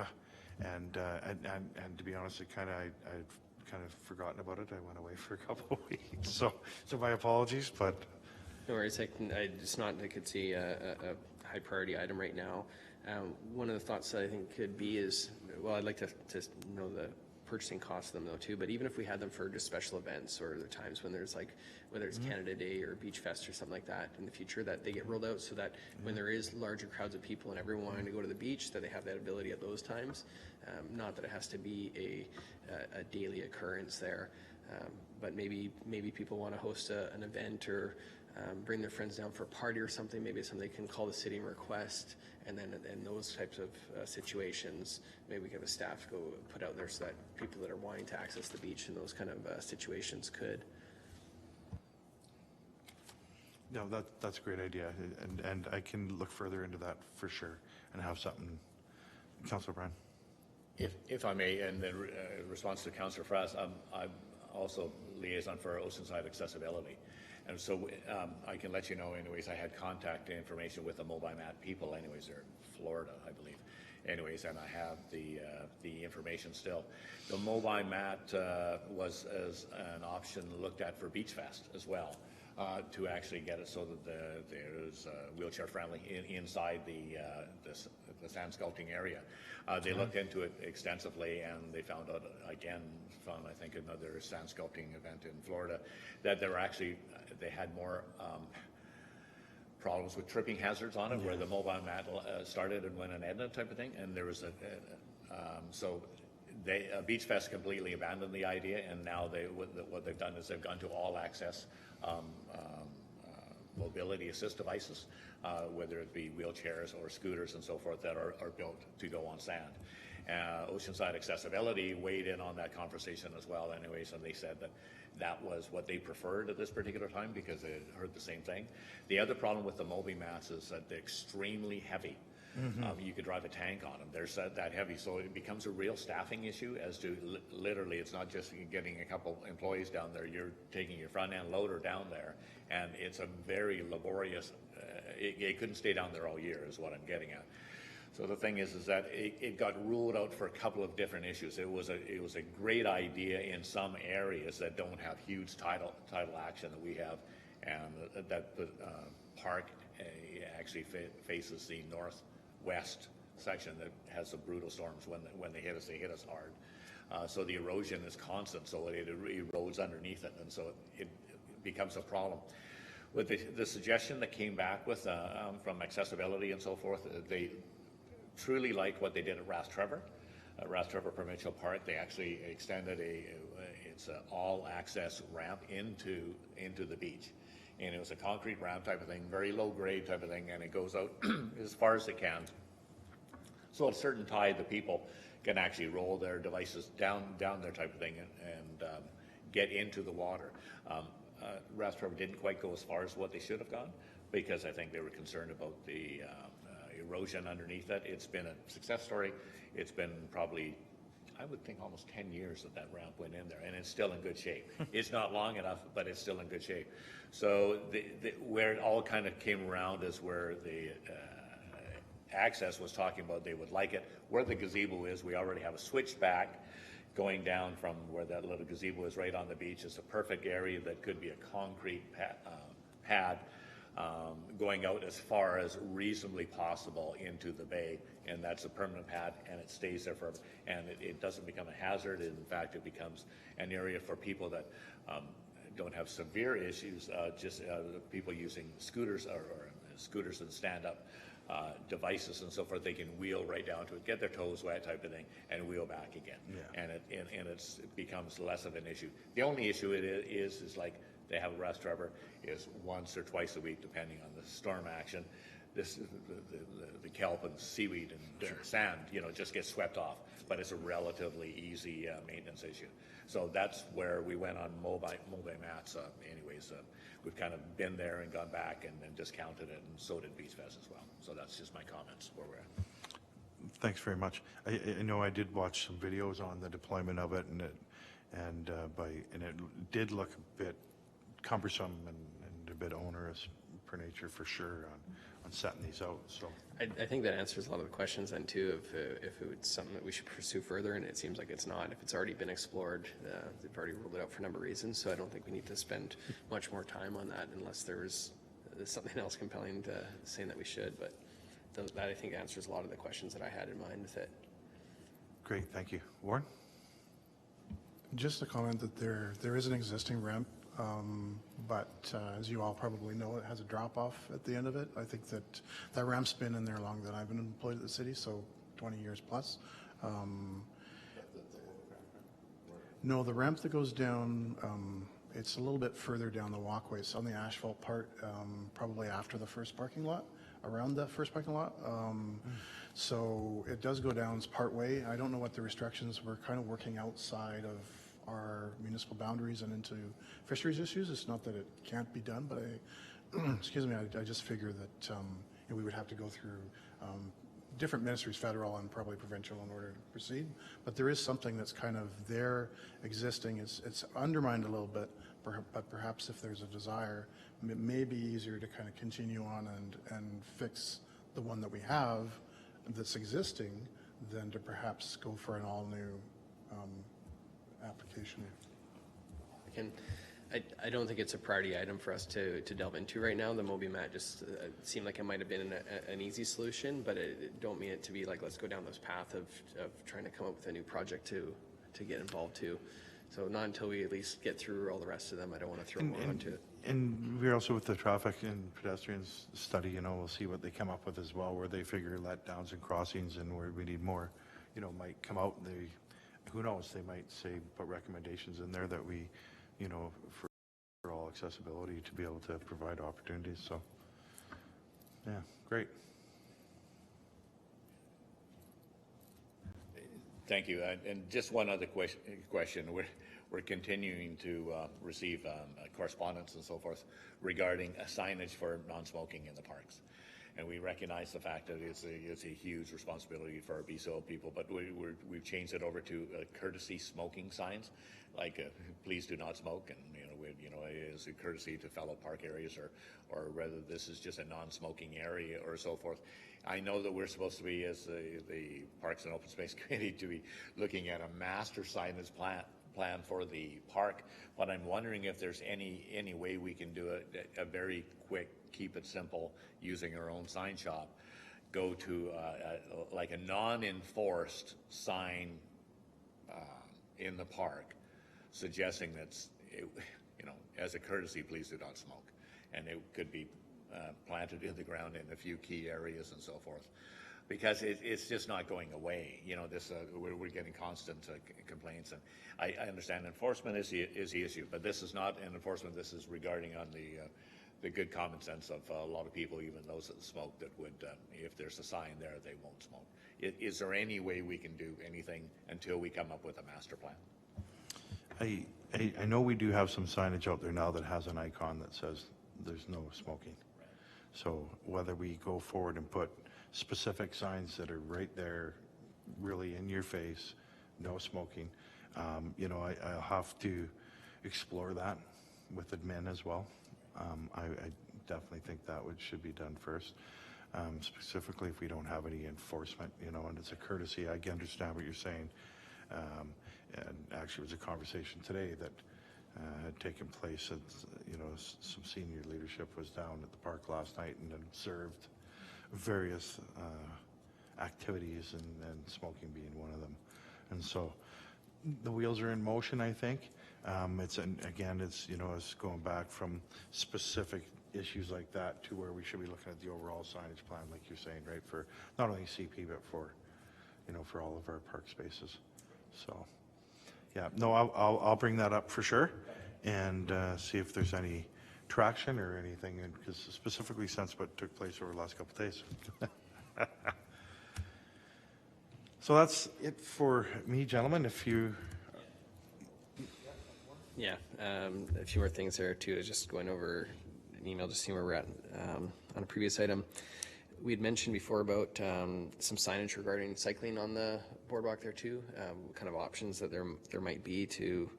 Speaker 1: and to be honest, I'd kind of forgotten about it. I went away for a couple of weeks, so my apologies, but.
Speaker 3: No worries. It's not, I could see a high priority item right now. One of the thoughts that I think could be is, well, I'd like to know the purchasing cost of them though too, but even if we had them for just special events or the times when there's whether it's Canada Day or Beach Fest or something like that in the future, that they get rolled out so that when there is larger crowds of people and everyone wanting to go to the beach, that they have that ability at those times. Not that it has to be a daily occurrence there, but maybe people want to host an event or bring their friends down for a party or something. Maybe it's something they can call the city and request, and then in those types of situations, maybe we can have a staff go put out there so that people that are wanting to access the beach in those kind of situations could.
Speaker 1: No, that's a great idea, and I can look further into that for sure and have something. Councillor Bryan.
Speaker 2: If I may, in response to Councillor Frass, I'm also liaison for Oceanside Accessibility. And so I can let you know, anyways, I had contact information with the MobiMat people, anyways, they're in Florida, I believe. Anyways, and I have the information still. The MobiMat was as an option looked at for Beach Fest as well, to actually get it so that there's wheelchair friendly inside the sand sculpting area. They looked into it extensively, and they found out again, I think another sand sculpting event in Florida, that they had more problems with tripping hazards on it, where the mobile mat started and went an Edna type of thing, and there was Beach Fest completely abandoned the idea, and now what they've done is they've gone to all access mobility assist devices, whether it be wheelchairs or scooters and so forth, that are built to go on sand. Oceanside Accessibility weighed in on that conversation as well anyways, and they said that was what they preferred at this particular time because they had heard the same thing. The other problem with the Moby mats is that they're extremely heavy. You could drive a tank on them. They're that heavy, so it becomes a real staffing issue as to literally it's not just getting a couple employees down there. You're taking your front end loader down there, and it's a very laborious, it couldn't stay down there all year is what I'm getting at. So the thing is that it got ruled out for a couple of different issues. It was a great idea in some areas that don't have huge tidal action that we have, and that the park actually faces the northwest section that has some brutal storms. When they hit us hard. So the erosion is constant, so it erodes underneath it, and so it becomes a problem. With the suggestion that came back with from accessibility and so forth, they truly like what they did at Rastrevor. At Rastrevor Provincial Park, they actually extended it's an all-access ramp into the beach. And it was a concrete ramp type of thing, very low grade type of thing, and it goes out as far as it can. So at a certain tide, the people can actually roll their devices down there type of thing and get into the water. Rastrevor didn't quite go as far as what they should have gone because I think they were concerned about the erosion underneath it. It's been a success story. It's been probably, I would think, almost 10 years that ramp went in there, and it's still in good shape. It's not long enough, but it's still in good shape. So where it all kind of came around is where the Access was talking about they would like it. Where the gazebo is, we already have a switchback going down from where that little gazebo is right on the beach. It's a perfect area that could be a concrete pad going out as far as reasonably possible into the bay, and that's a permanent pad, and it stays there forever. And it doesn't become a hazard. In fact, it becomes an area for people that don't have severe issues, just people using scooters or scooters and stand-up devices and so forth. They can wheel right down to it, get their toes wet type of thing, and wheel back again. Yeah. And it becomes less of an issue. The only issue it is like they have a rest trevor is once or twice a week, depending on the storm action. This the kelp and seaweed and sand, just gets swept off, but it's a relatively easy maintenance issue. So that's where we went on mobile mats. We've kind of been there and gone back and discounted it, and so did Beach Fest as well. So that's just my comments where we're at.
Speaker 1: Thanks very much. I know I did watch some videos on the deployment of it, and it did look a bit cumbersome and a bit onerous per nature for sure on setting these out. So
Speaker 3: I think that answers a lot of the questions then too, if it was something that we should pursue further, and it seems like it's not. If it's already been explored, they've already ruled it out for a number of reasons, so I don't think we need to spend much more time on that unless there's something else compelling to saying that we should. But that I think answers a lot of the questions that I had in mind with it.
Speaker 1: Great, thank you. Warren?
Speaker 4: Just a comment that there is an existing ramp, but as you all probably know, it has a drop-off at the end of it. I think that ramp's been in there longer than I've been employed at the city, so 20 years plus. No, the ramp that goes down, it's a little bit further down the walkway. It's on the asphalt part, probably after the first parking lot, around the first parking lot. So it does go down part way. I don't know what the restrictions, we're kind of working outside of our municipal boundaries and into fisheries issues. It's not that it can't be done, but excuse me, I just figure that we would have to go through different ministries, federal and probably provincial, in order to proceed. But there is something that's kind of there existing. It's undermined a little bit, but perhaps if there's a desire, it may be easier to kind of continue on and fix the one that we have that's existing than to perhaps go for an all-new application.
Speaker 3: I don't think it's a priority item for us to delve into right now. The MobiMat just seemed like it might have been an easy solution, but don't mean it to be like, let's go down this path of trying to come up with a new project to get involved to. So not until we at least get through all the rest of them. I don't want to throw more onto it.
Speaker 1: And we're also with the traffic and pedestrians study, we'll see what they come up with as well, where they figure letdowns and crossings and where we need more, might come out. Who knows, they might say, put recommendations in there that we, for all accessibility to be able to provide opportunities. So, yeah, great.
Speaker 2: Thank you. And just one other question. We're continuing to receive correspondence and so forth regarding a signage for non-smoking in the parks. And we recognize the fact that it's a huge responsibility for our BSO people, but we've changed it over to courtesy smoking signs, like please do not smoke, and as a courtesy to fellow park areas, or whether this is just a non-smoking area or so forth. I know that we're supposed to be, as the Parks and Open Space Committee, to be looking at a master signage plan for the park, but I'm wondering if there's any way we can do a very quick, keep it simple, using our own sign shop, go to like a non-enforced sign in the park, suggesting that, as a courtesy, please do not smoke, and it could be planted in the ground in a few key areas and so forth, because it's just not going away. We're getting constant complaints, and I understand enforcement is the issue, but this is not an enforcement. This is regarding on the good common sense of a lot of people, even those that smoke, that would, if there's a sign there, they won't smoke. Is there any way we can do anything until we come up with a master plan?
Speaker 1: I know we do have some signage out there now that has an icon that says there's no smoking. Right. So whether we go forward and put specific signs that are right there, really in your face, no smoking, I'll have to explore that with admin as well. I definitely think that should be done first. specifically if we don't have any enforcement, you know, and it's a courtesy. I understand what you're saying. And actually, it was a conversation today that had taken place. You know, some senior leadership was down at the park last night and observed various activities, and smoking being one of them. And so the wheels are in motion, I think. Again, it's, you know, it's going back from specific issues like that to where we should be looking at the overall signage plan, like you're saying, right, for not only CP, but for, you know, for all of our park spaces. So, yeah, no, I'll bring that up for sure, and see if there's any traction or anything, because specifically since what took place over the last couple of days. So that's it for me, gentlemen. If you...
Speaker 3: Yeah, a few more things there too. Just going over an email, just seeing where we're at on a previous item. We had mentioned before about some signage regarding cycling on the boardwalk there too. What kind of options that there might be to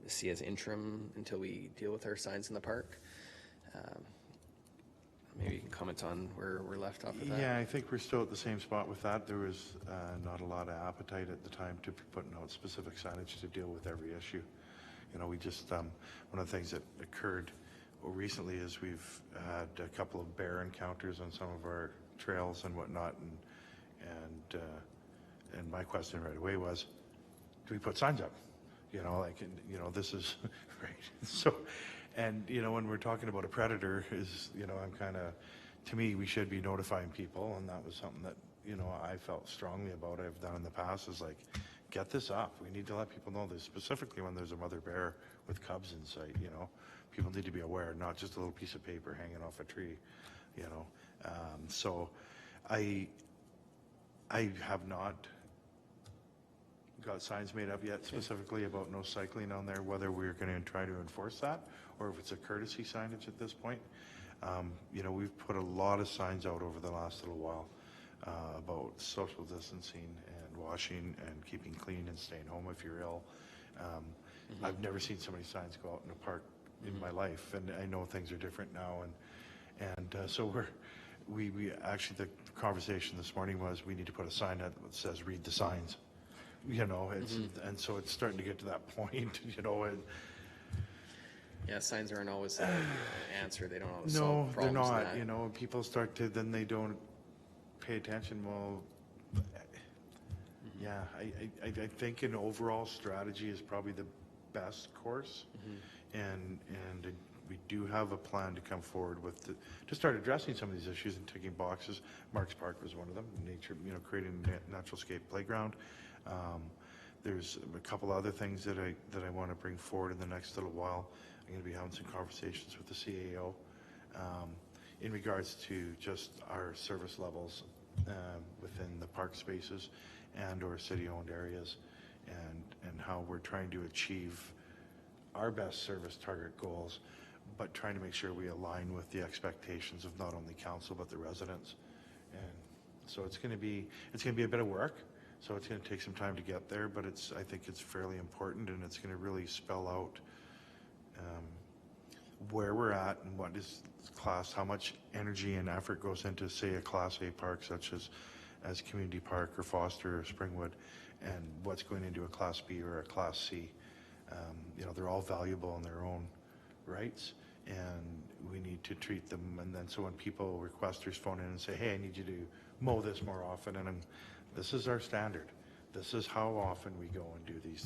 Speaker 3: see as interim until we deal with our signs in the park. Maybe you can comment on where we're left off with that.
Speaker 1: Yeah, I think we're still at the same spot with that. There was not a lot of appetite at the time to be putting out specific signage to deal with every issue. You know, we just, one of the things that occurred recently is we've had a couple of bear encounters on some of our trails and whatnot, and my question right away was, do we put signs up? You know, like, you know, this is, right, so, and, you know, when we're talking about a predator is, you know, I'm kind of, to me, we should be notifying people, and that was something that, you know, I felt strongly about, I've done in the past, is like, get this up. We need to let people know this, specifically when there's a mother bear with cubs in sight, you know. People need to be aware, not just a little piece of paper hanging off a tree, you know. So I have not got signs made up yet specifically about no cycling on there, whether we're going to try to enforce that or if it's a courtesy signage at this point. You know, we've put a lot of signs out over the last little while about social distancing and washing and keeping clean and staying home if you're ill. I've never seen so many signs go out in a park in my life, and I know things are different now, and so we actually, the conversation this morning was we need to put a sign that says read the signs, you know. It's and so it's starting to get to that point, you know. And
Speaker 3: yeah, signs aren't always an answer. They don't always
Speaker 1: no,
Speaker 3: solve
Speaker 1: they're
Speaker 3: problems.
Speaker 1: not, you know. People start to, then they don't pay attention. Well, yeah, I think an overall strategy is probably the best course, and we do have a plan to come forward with to start addressing some of these issues and ticking boxes. Marks Park was one of them. Nature, you know, creating a natural scape playground. There's a couple other things that I want to bring forward in the next little while. I'm going to be having some conversations with the CAO in regards to just our service levels within the park spaces and or city-owned areas, and how we're trying to achieve our best service target goals, but trying to make sure we align with the expectations of not only council but the residents. And so it's going to be a bit of work. So it's going to take some time to get there, but I think it's fairly important, and it's going to really spell out where we're at and what is class, how much energy and effort goes into, say, a Class A park such as Community Park or Foster or Springwood, and what's going into a Class B or a Class C. You know, they're all valuable in their own rights, and we need to treat them. And then so when people, requesters phone in and say, hey, I need you to mow this more often, and this is our standard. This is how often we go and do these.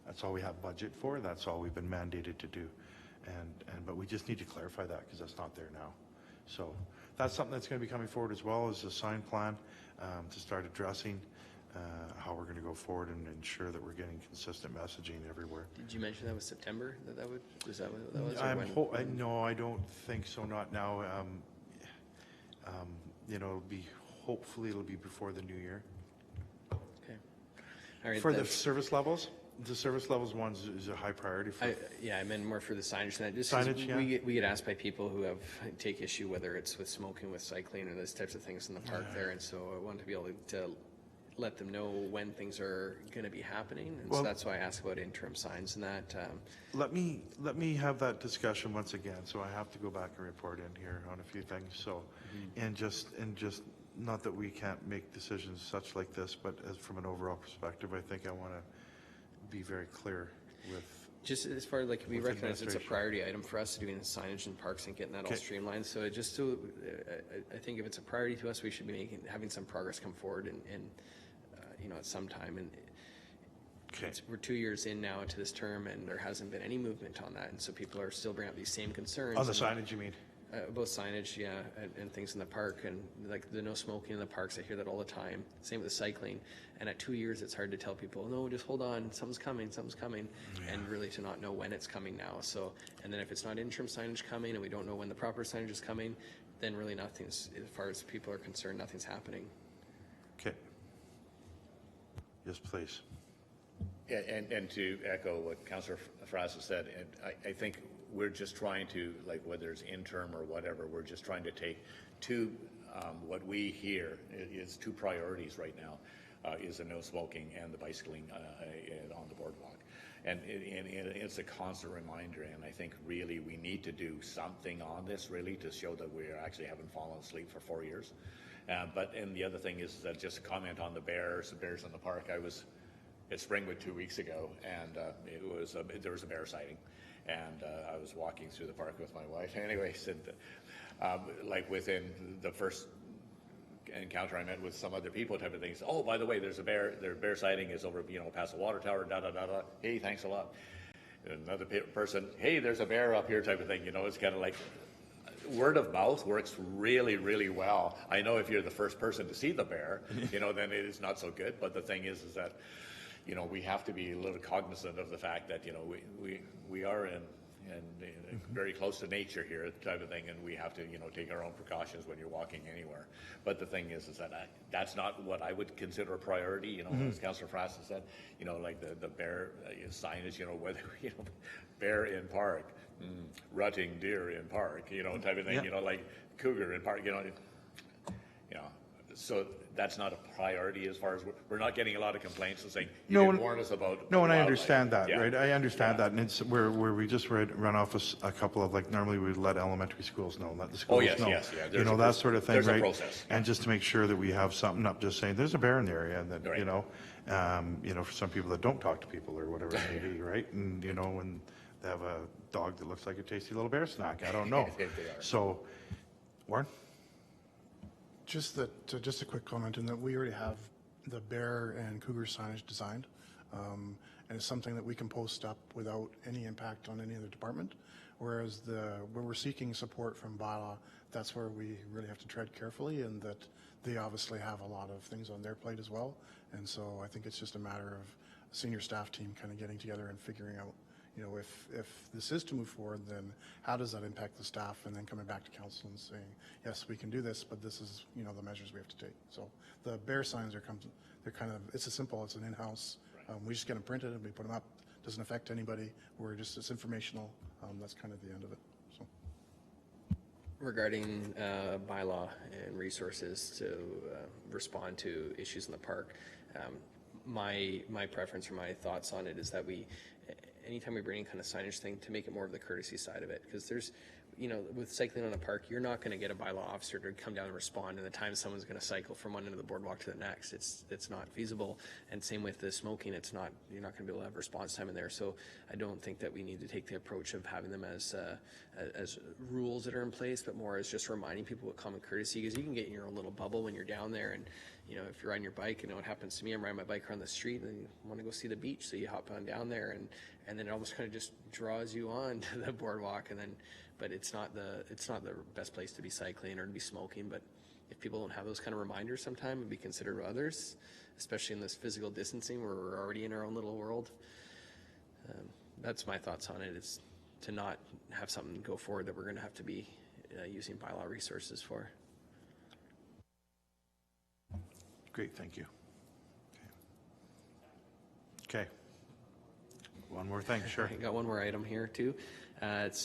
Speaker 1: That's all we have budget for. That's all we've been mandated to do. But we just need to clarify that because that's not there now. So that's something that's going to be coming forward as well as a sign plan to start addressing how we're going to go forward and ensure that we're getting consistent messaging everywhere.
Speaker 3: Did you mention that was September? Was that what that was?
Speaker 1: No, I don't think so. Not now. You know, hopefully it'll be before the new year.
Speaker 3: Okay. All right.
Speaker 1: For the service levels, the service levels one is a high priority for.
Speaker 3: I meant more for the signage than that. Just
Speaker 1: signage, yeah.
Speaker 3: We get asked by people who take issue whether it's with smoking, with cycling, or those types of things in the park there, and so I want to be able to let them know when things are going to be happening. And so
Speaker 1: Well-
Speaker 3: that's why I asked about interim signs and that.
Speaker 1: Let me have that discussion once again, so I have to go back and report in here on a few things, so, and just, not that we can't make decisions such like this, but as from an overall perspective, I think I want to be very clear with,
Speaker 3: Just as far as like we
Speaker 1: With
Speaker 3: recognize it's a
Speaker 1: administration.
Speaker 3: priority item for us doing signage in parks and getting that all
Speaker 1: Okay.
Speaker 3: streamlined. So it just so I think if it's a priority to us, we should be having some progress come forward and at some time. And
Speaker 1: okay,
Speaker 3: we're 2 years in now into this term, and there hasn't been any movement on that. And so people are still bringing up these same concerns.
Speaker 1: on the
Speaker 3: and-
Speaker 1: signage, you mean?
Speaker 3: Both signage, yeah, and things in the park, and like the no smoking in the parks, I hear that all the time. Same with the cycling. And at 2 years, it's hard to tell people, no, just hold on, something's coming, and really to not know when it's coming now. So, and then if it's not interim signage coming, and we don't know when the proper signage is coming, then really nothing's, as far as people are concerned, nothing's happening.
Speaker 1: Okay. Yes, please.
Speaker 2: Yeah, and to echo what Councillor Frass has said, and I think we're just trying to, like, whether it's interim or whatever, we're just trying to take two, what we hear is two priorities right now, is the no smoking and the bicycling on the boardwalk. And it's a constant reminder, and I think really we need to do something on this really to show that we actually haven't fallen asleep for 4 years. And the other thing is that just a comment on the bears in the park. I was at Springwood 2 weeks ago, and there was a bear sighting, and I was walking through the park with my wife. Anyway, said like within the first encounter I met with some other people type of things. Oh, by the way, there's a bear. Their bear sighting is over, past the water tower. Da da da da. Hey, thanks a lot. Another person. Hey, there's a bear up here, type of thing. It's kind of like. Word of mouth works really, really well. I know if you're the first person to see the bear, then it is not so good. But the thing is that, we have to be a little cognizant of the fact that, we are in very close to nature here, type of thing, and we have to, take our own precautions when you're walking anywhere. But the thing is that that's not what I would consider a priority. As Councillor Frass said, like the bear signage, whether bear in park. Rutting deer in park, type of thing,
Speaker 1: Yeah.
Speaker 2: Like cougar in park, so that's not a priority as far as we're not getting a lot of complaints and saying, you
Speaker 1: No,
Speaker 2: didn't warn us about
Speaker 1: No, and I
Speaker 2: wildlife."
Speaker 1: understand that,
Speaker 2: Yeah.
Speaker 1: right? I understand that, and it's where we just run off a couple of, like, normally we let elementary schools know, let the schools know.
Speaker 2: yes, yeah. There's a
Speaker 1: that sort of thing, right?
Speaker 2: there's a process.
Speaker 1: And just to make sure that we have something up, just saying, there's a bear in the area, and then,
Speaker 2: Right.
Speaker 1: for some people that don't talk to people or whatever it may be, right? And, when they have a dog that looks like a tasty little bear snack, I don't know.
Speaker 2: They are.
Speaker 1: So, Warren?
Speaker 4: Just a quick comment in that we already have the bear and cougar signage designed, and it's something that we can post up without any impact on any other department. Whereas where we're seeking support from bylaw, that's where we really have to tread carefully, and that they obviously have a lot of things on their plate as well. And so I think it's just a matter of senior staff team kind of getting together and figuring out, if this is to move forward, then how does that impact the staff, and then coming back to council and saying, yes, we can do this, but this is, the measures we have to take. So the bear signs they're kind of, it's an in-house. We just get them printed and we put them up. Doesn't affect anybody. It's informational. That's kind of the end of it. So.
Speaker 3: Regarding bylaw and resources to respond to issues in the park, my preference or my thoughts on it is that anytime we bring in kind of signage thing, to make it more of the courtesy side of it, because there's, with cycling on a park, you're not going to get a bylaw officer to come down and respond in the time someone's going to cycle from one end of the boardwalk to the next. It's not feasible. And same with the smoking, you're not going to be able to have response time in there. So I don't think that we need to take the approach of having them as rules that are in place, but more as just reminding people with common courtesy, because you can get in your own little bubble when you're down there. And if you're on your bike, what happens to me, I'm riding my bike around the street and you want to go see the beach, so you hop on down there, and then it almost kind of just draws you on to the boardwalk, but it's not the best place to be cycling or to be smoking. But if people don't have those kind of reminders sometime and be considerate of others, especially in this physical distancing where we're already in our own little world, that's my thoughts on it, is to not have something go forward that we're going to have to be using bylaw resources for.
Speaker 1: Great, thank you. Okay. One more thing, sure.
Speaker 3: I got one more item here too. It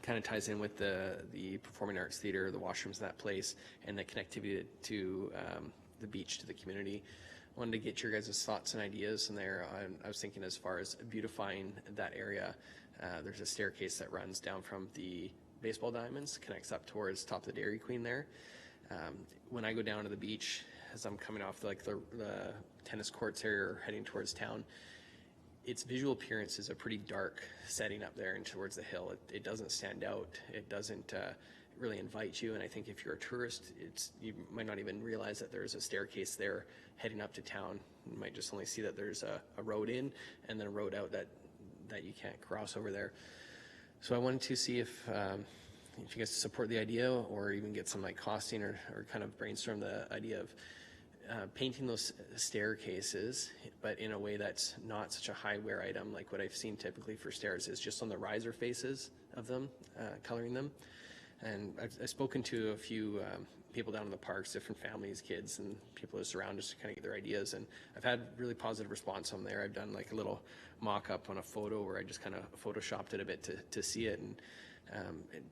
Speaker 3: kind of ties in with the Performing Arts Theatre, the washrooms in that place, and the connectivity to the beach, to the community. wanted to get your guys' thoughts and ideas in there. I was thinking as far as beautifying that area. There's a staircase that runs down from the baseball diamonds, connects up towards top of the Dairy Queen there. When I go down to the beach, as I'm coming off the tennis courts area or heading towards town, its visual appearance is a pretty dark setting up there and towards the hill. It doesn't stand out. It doesn't really invite you. And I think if you're a tourist, you might not even realize that there's a staircase there heading up to town. You might just only see that there's a road in and then a road out that you can't cross over there. So I wanted to see if you guys support the idea or even get some costing or kind of brainstorm the idea of painting those staircases, but in a way that's not such a high wear item like what I've seen typically for stairs is just on the riser faces of them, coloring them. And I've spoken to a few people down in the parks, different families, kids, and people just around just to kind of get their ideas. And I've had really positive response on there. I've done a little mock-up on a photo where I just kind of photoshopped it a bit to see it. And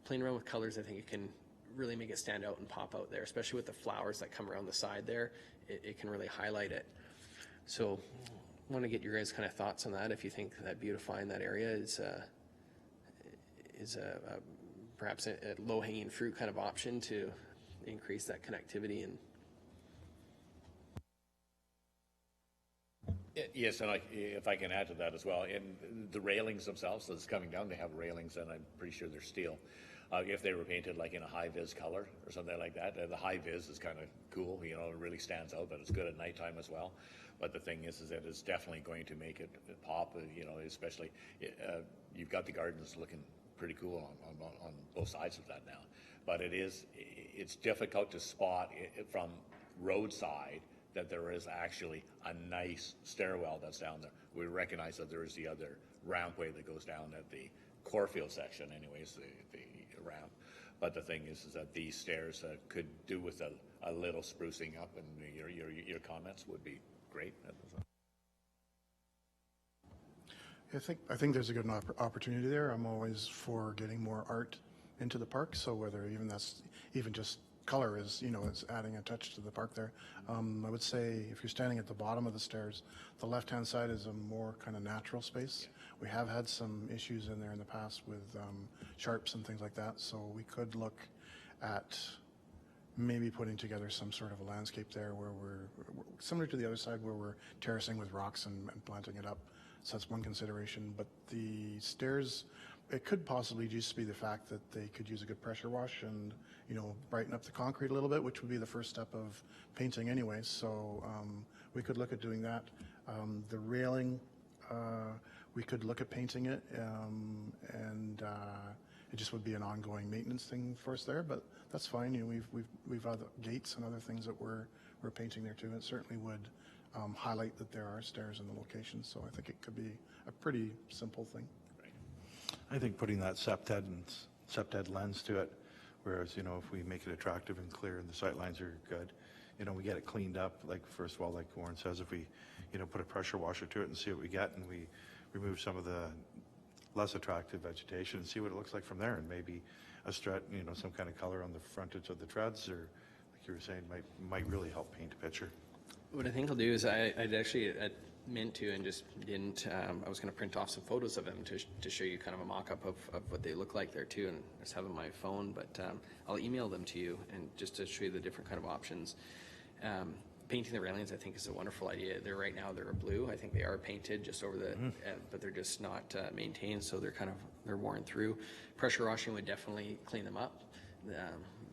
Speaker 3: playing around with colors, I think it can really make it stand out and pop out there, especially with the flowers that come around the side there. It can really highlight it. So I want to get your guys' kind of thoughts on that, if you think that beautifying that area is perhaps a low-hanging fruit kind of option to increase that connectivity. And
Speaker 2: yes, and if I can add to that as well, and the railings themselves that's coming down, they have railings, and I'm pretty sure they're steel. If they were painted in a high-vis color or something like that, the high-vis is kind of cool, it really stands out, but it's good at nighttime as well. But the thing is that it's definitely going to make it pop, especially you've got the gardens looking pretty cool on both sides of that now. But it's difficult to spot from roadside that there is actually a nice stairwell that's down there. We recognize that there is the other rampway that goes down at the Corfield section anyways, the ramp. But the thing is that these stairs could do with a little sprucing up, and your comments would be great.
Speaker 4: I think there's a good opportunity there. I'm always for getting more art into the park. So whether even just color is adding a touch to the park there. I would say if you're standing at the bottom of the stairs, the left-hand side is a more kind of natural space. Yeah. We have had some issues in there in the past with sharps and things like that. So we could look at maybe putting together some sort of a landscape there where we're similar to the other side where we're terracing with rocks and planting it up. So that's one consideration. But the stairs, it could possibly just be the fact that they could use a good pressure wash and, brighten up the concrete a little bit, which would be the first step of painting anyway. So we could look at doing that. The railing, we could look at painting it, and it just would be an ongoing maintenance thing for us there. But that's fine. We've other gates and other things that we're painting there too. It certainly would highlight that there are stairs in the location. So I think it could be a pretty simple thing.
Speaker 1: I think putting that septed lens to it, whereas, if we make it attractive and clear and the sight lines are good, we get it cleaned up. First of all, like Warren says, if we, put a pressure washer to it and see what we get, and we remove some of the less attractive vegetation and see what it looks like from there, and maybe a strut, some kind of color on the frontage of the treads, or like you were saying, might really help paint a picture.
Speaker 3: what I think I'll do is I'd actually meant to and just didn't. I was going to print off some photos of them to show you kind of a mock-up of what they look like there too, and I just have them on my phone, but I'll email them to you and just to show you the different kind of options. Painting the railings, I think, is a wonderful idea. Right now they're a blue. I think they are painted just over the, but they're just not maintained, so they're worn through. Pressure washing would definitely clean them up.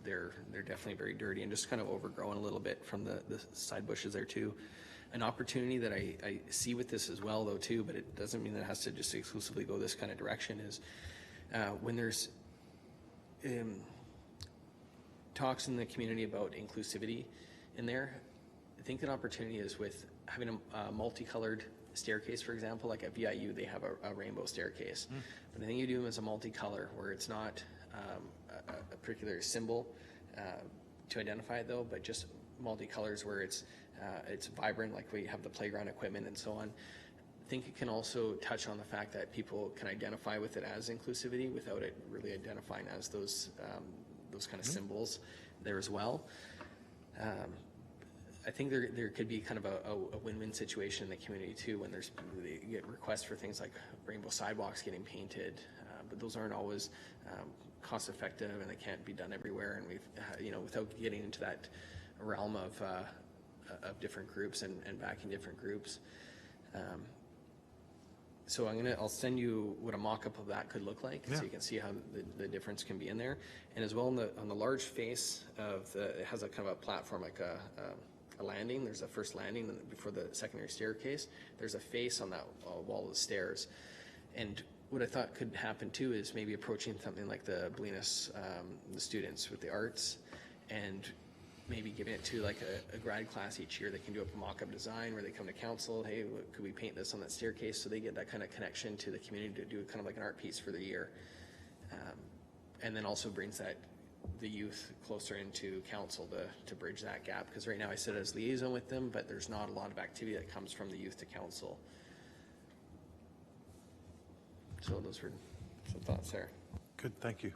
Speaker 3: They're definitely very dirty and just kind of overgrown a little bit from the side bushes there too. An opportunity that I see with this as well though too, but it doesn't mean that it has to just exclusively go this kind of direction, is when there's talks in the community about inclusivity in there. I think an opportunity is with having a multicolored staircase, for example, like at VIU, they have a rainbow staircase. But I think you do them as a multicolor where it's not a particular symbol to identify it though, but just multicolors where it's vibrant, like we have the playground equipment and so on. I think it can also touch on the fact that people can identify with it as inclusivity without it really identifying as those kind of symbols there as well. I think there could be kind of a win-win situation in the community too, when they get requests for things like rainbow sidewalks getting painted, but those aren't always cost effective, and they can't be done everywhere. And we've, without getting into that realm of different groups and backing different groups. So I'll send you what a mock-up of that could look like, so you can see how the difference can be in there. And as well, on the large face of it has a kind of a platform, like a landing. There's a first landing before the secondary staircase. There's a face on that wall of the stairs. And what I thought could happen too is maybe approaching something like the Bolinas, the students with the arts, and maybe giving it to like a grad class each year. They can do a mock-up design where they come to council, hey, could we paint this on that staircase? So they get that kind of connection to the community to do kind of like an art piece for the year. And then also brings the youth closer into council to bridge that gap. Because right now I sit as liaison with them, but there's not a lot of activity that comes from the youth to council. So those were some thoughts there.
Speaker 1: Good, thank you.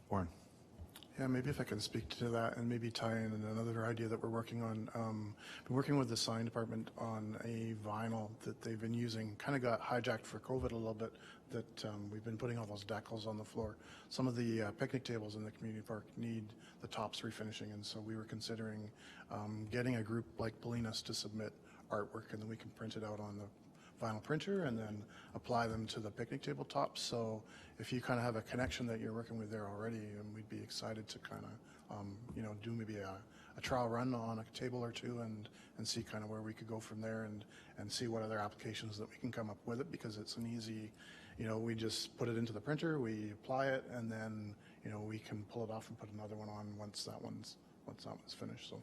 Speaker 1: Warren.
Speaker 4: Yeah, maybe if I can speak to that and maybe tie in another idea that we're working on. Been working with the sign department on a vinyl that they've been using, kind of got hijacked for COVID a little bit, that we've been putting all those decals on the floor. Some of the picnic tables in the community park need the tops refinishing, and so we were considering getting a group like Bolinas to submit artwork, and then we can print it out on the vinyl printer and then apply them to the picnic table tops. So if you kind of have a connection that you're working with there already, and we'd be excited to kind of, do maybe a trial run on a table or two and see kind of where we could go from there and see what other applications that we can come up with it, because it's an easy, we just put it into the printer, we apply it, and then, we can pull it off and put another one on once that one's finished. So.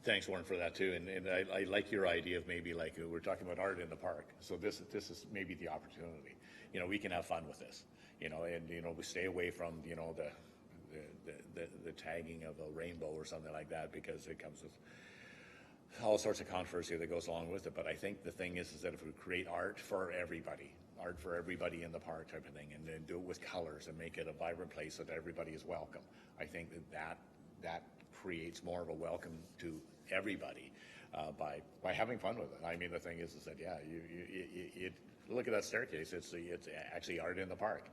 Speaker 2: Thanks, Warren, for that too. And I like your idea of maybe like we're talking about art in the park. So this is maybe the opportunity. We can have fun with this. And we stay away from the tagging of a rainbow or something like that, because it comes with all sorts of controversy that goes along with it. But I think the thing is that if we create art for everybody in the park type of thing, and then do it with colors and make it a vibrant place so that everybody is welcome, I think that creates more of a welcome to everybody by having fun with it. I mean, the thing is that you look at that staircase. It's actually art in the park,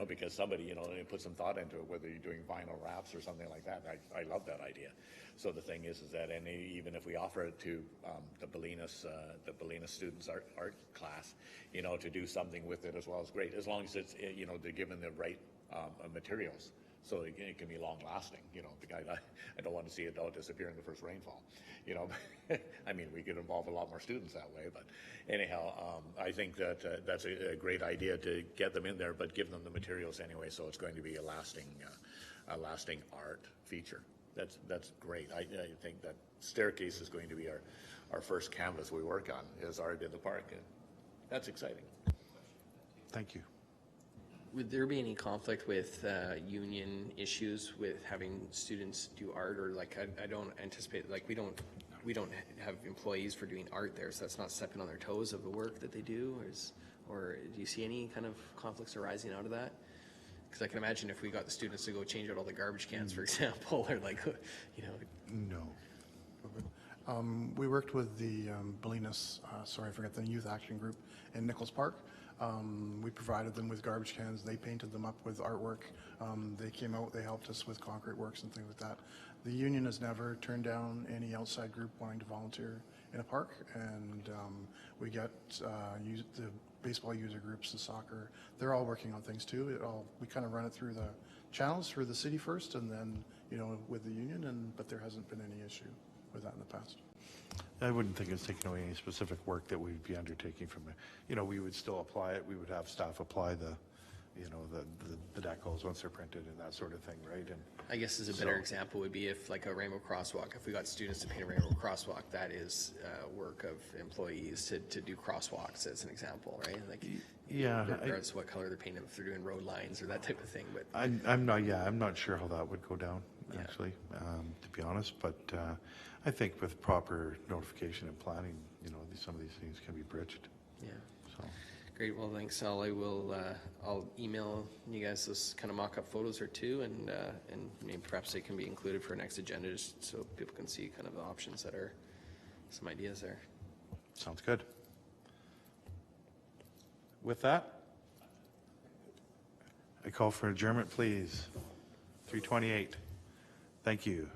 Speaker 2: because somebody put some thought into it, whether you're doing vinyl wraps or something like that. I love that idea. So the thing is that, and even if we offer it to the Bolinas students art class, to do something with it as well, is great, as long as it's they're given the right materials. So it can be long lasting. I don't want to see it all disappear in the first rainfall. I mean, we could involve a lot more students that way. But anyhow, I think that that's a great idea to get them in there, but give them the materials anyway. So it's going to be a lasting art feature. That's great. I think that staircase is going to be our first canvas we work on, is art in the park, and that's exciting.
Speaker 1: Thank you.
Speaker 3: Would there be any conflict with union issues with having students do art, or like I don't anticipate, like we don't have employees for doing art there, so that's not stepping on their toes of the work that they do, or do you see any kind of conflicts arising out of that? Because I can imagine if we got the students to go change out all the garbage cans, for example, or like,
Speaker 1: No.
Speaker 4: We worked with the Bolinas, the Youth Action Group in Nichols Park. We provided them with garbage cans. They painted them up with artwork. They came out, they helped us with concrete works and things like that. The union has never turned down any outside group wanting to volunteer in a park, and we get the baseball user groups, the soccer, they're all working on things too. We kind of run it through the channels through the city first, and then with the union, but there hasn't been any issue with that in the past.
Speaker 1: I wouldn't think it's taking away any specific work that we'd be undertaking from it. We would still apply it. We would have staff apply the decals once they're printed and that sort of thing, right? And
Speaker 3: I guess as a better example would be if like a rainbow crosswalk, if we got students to paint a rainbow crosswalk, that is work of employees to do crosswalks as an example, right? Like, regardless of what color they're painting, if they're doing road lines or that type of thing. But
Speaker 1: I'm not sure how that would go down, actually, to be honest. But I think with proper notification and planning, some of these things can be bridged.
Speaker 3: Yeah.
Speaker 1: So.
Speaker 3: Great, well, thanks, Al. I'll email you guys those kind of mock-up photos or two, and maybe perhaps they can be included for next agenda, just so people can see kind of the options that are, some ideas there.
Speaker 1: Sounds good. With that, I call for adjournment, please. 3:28. Thank you.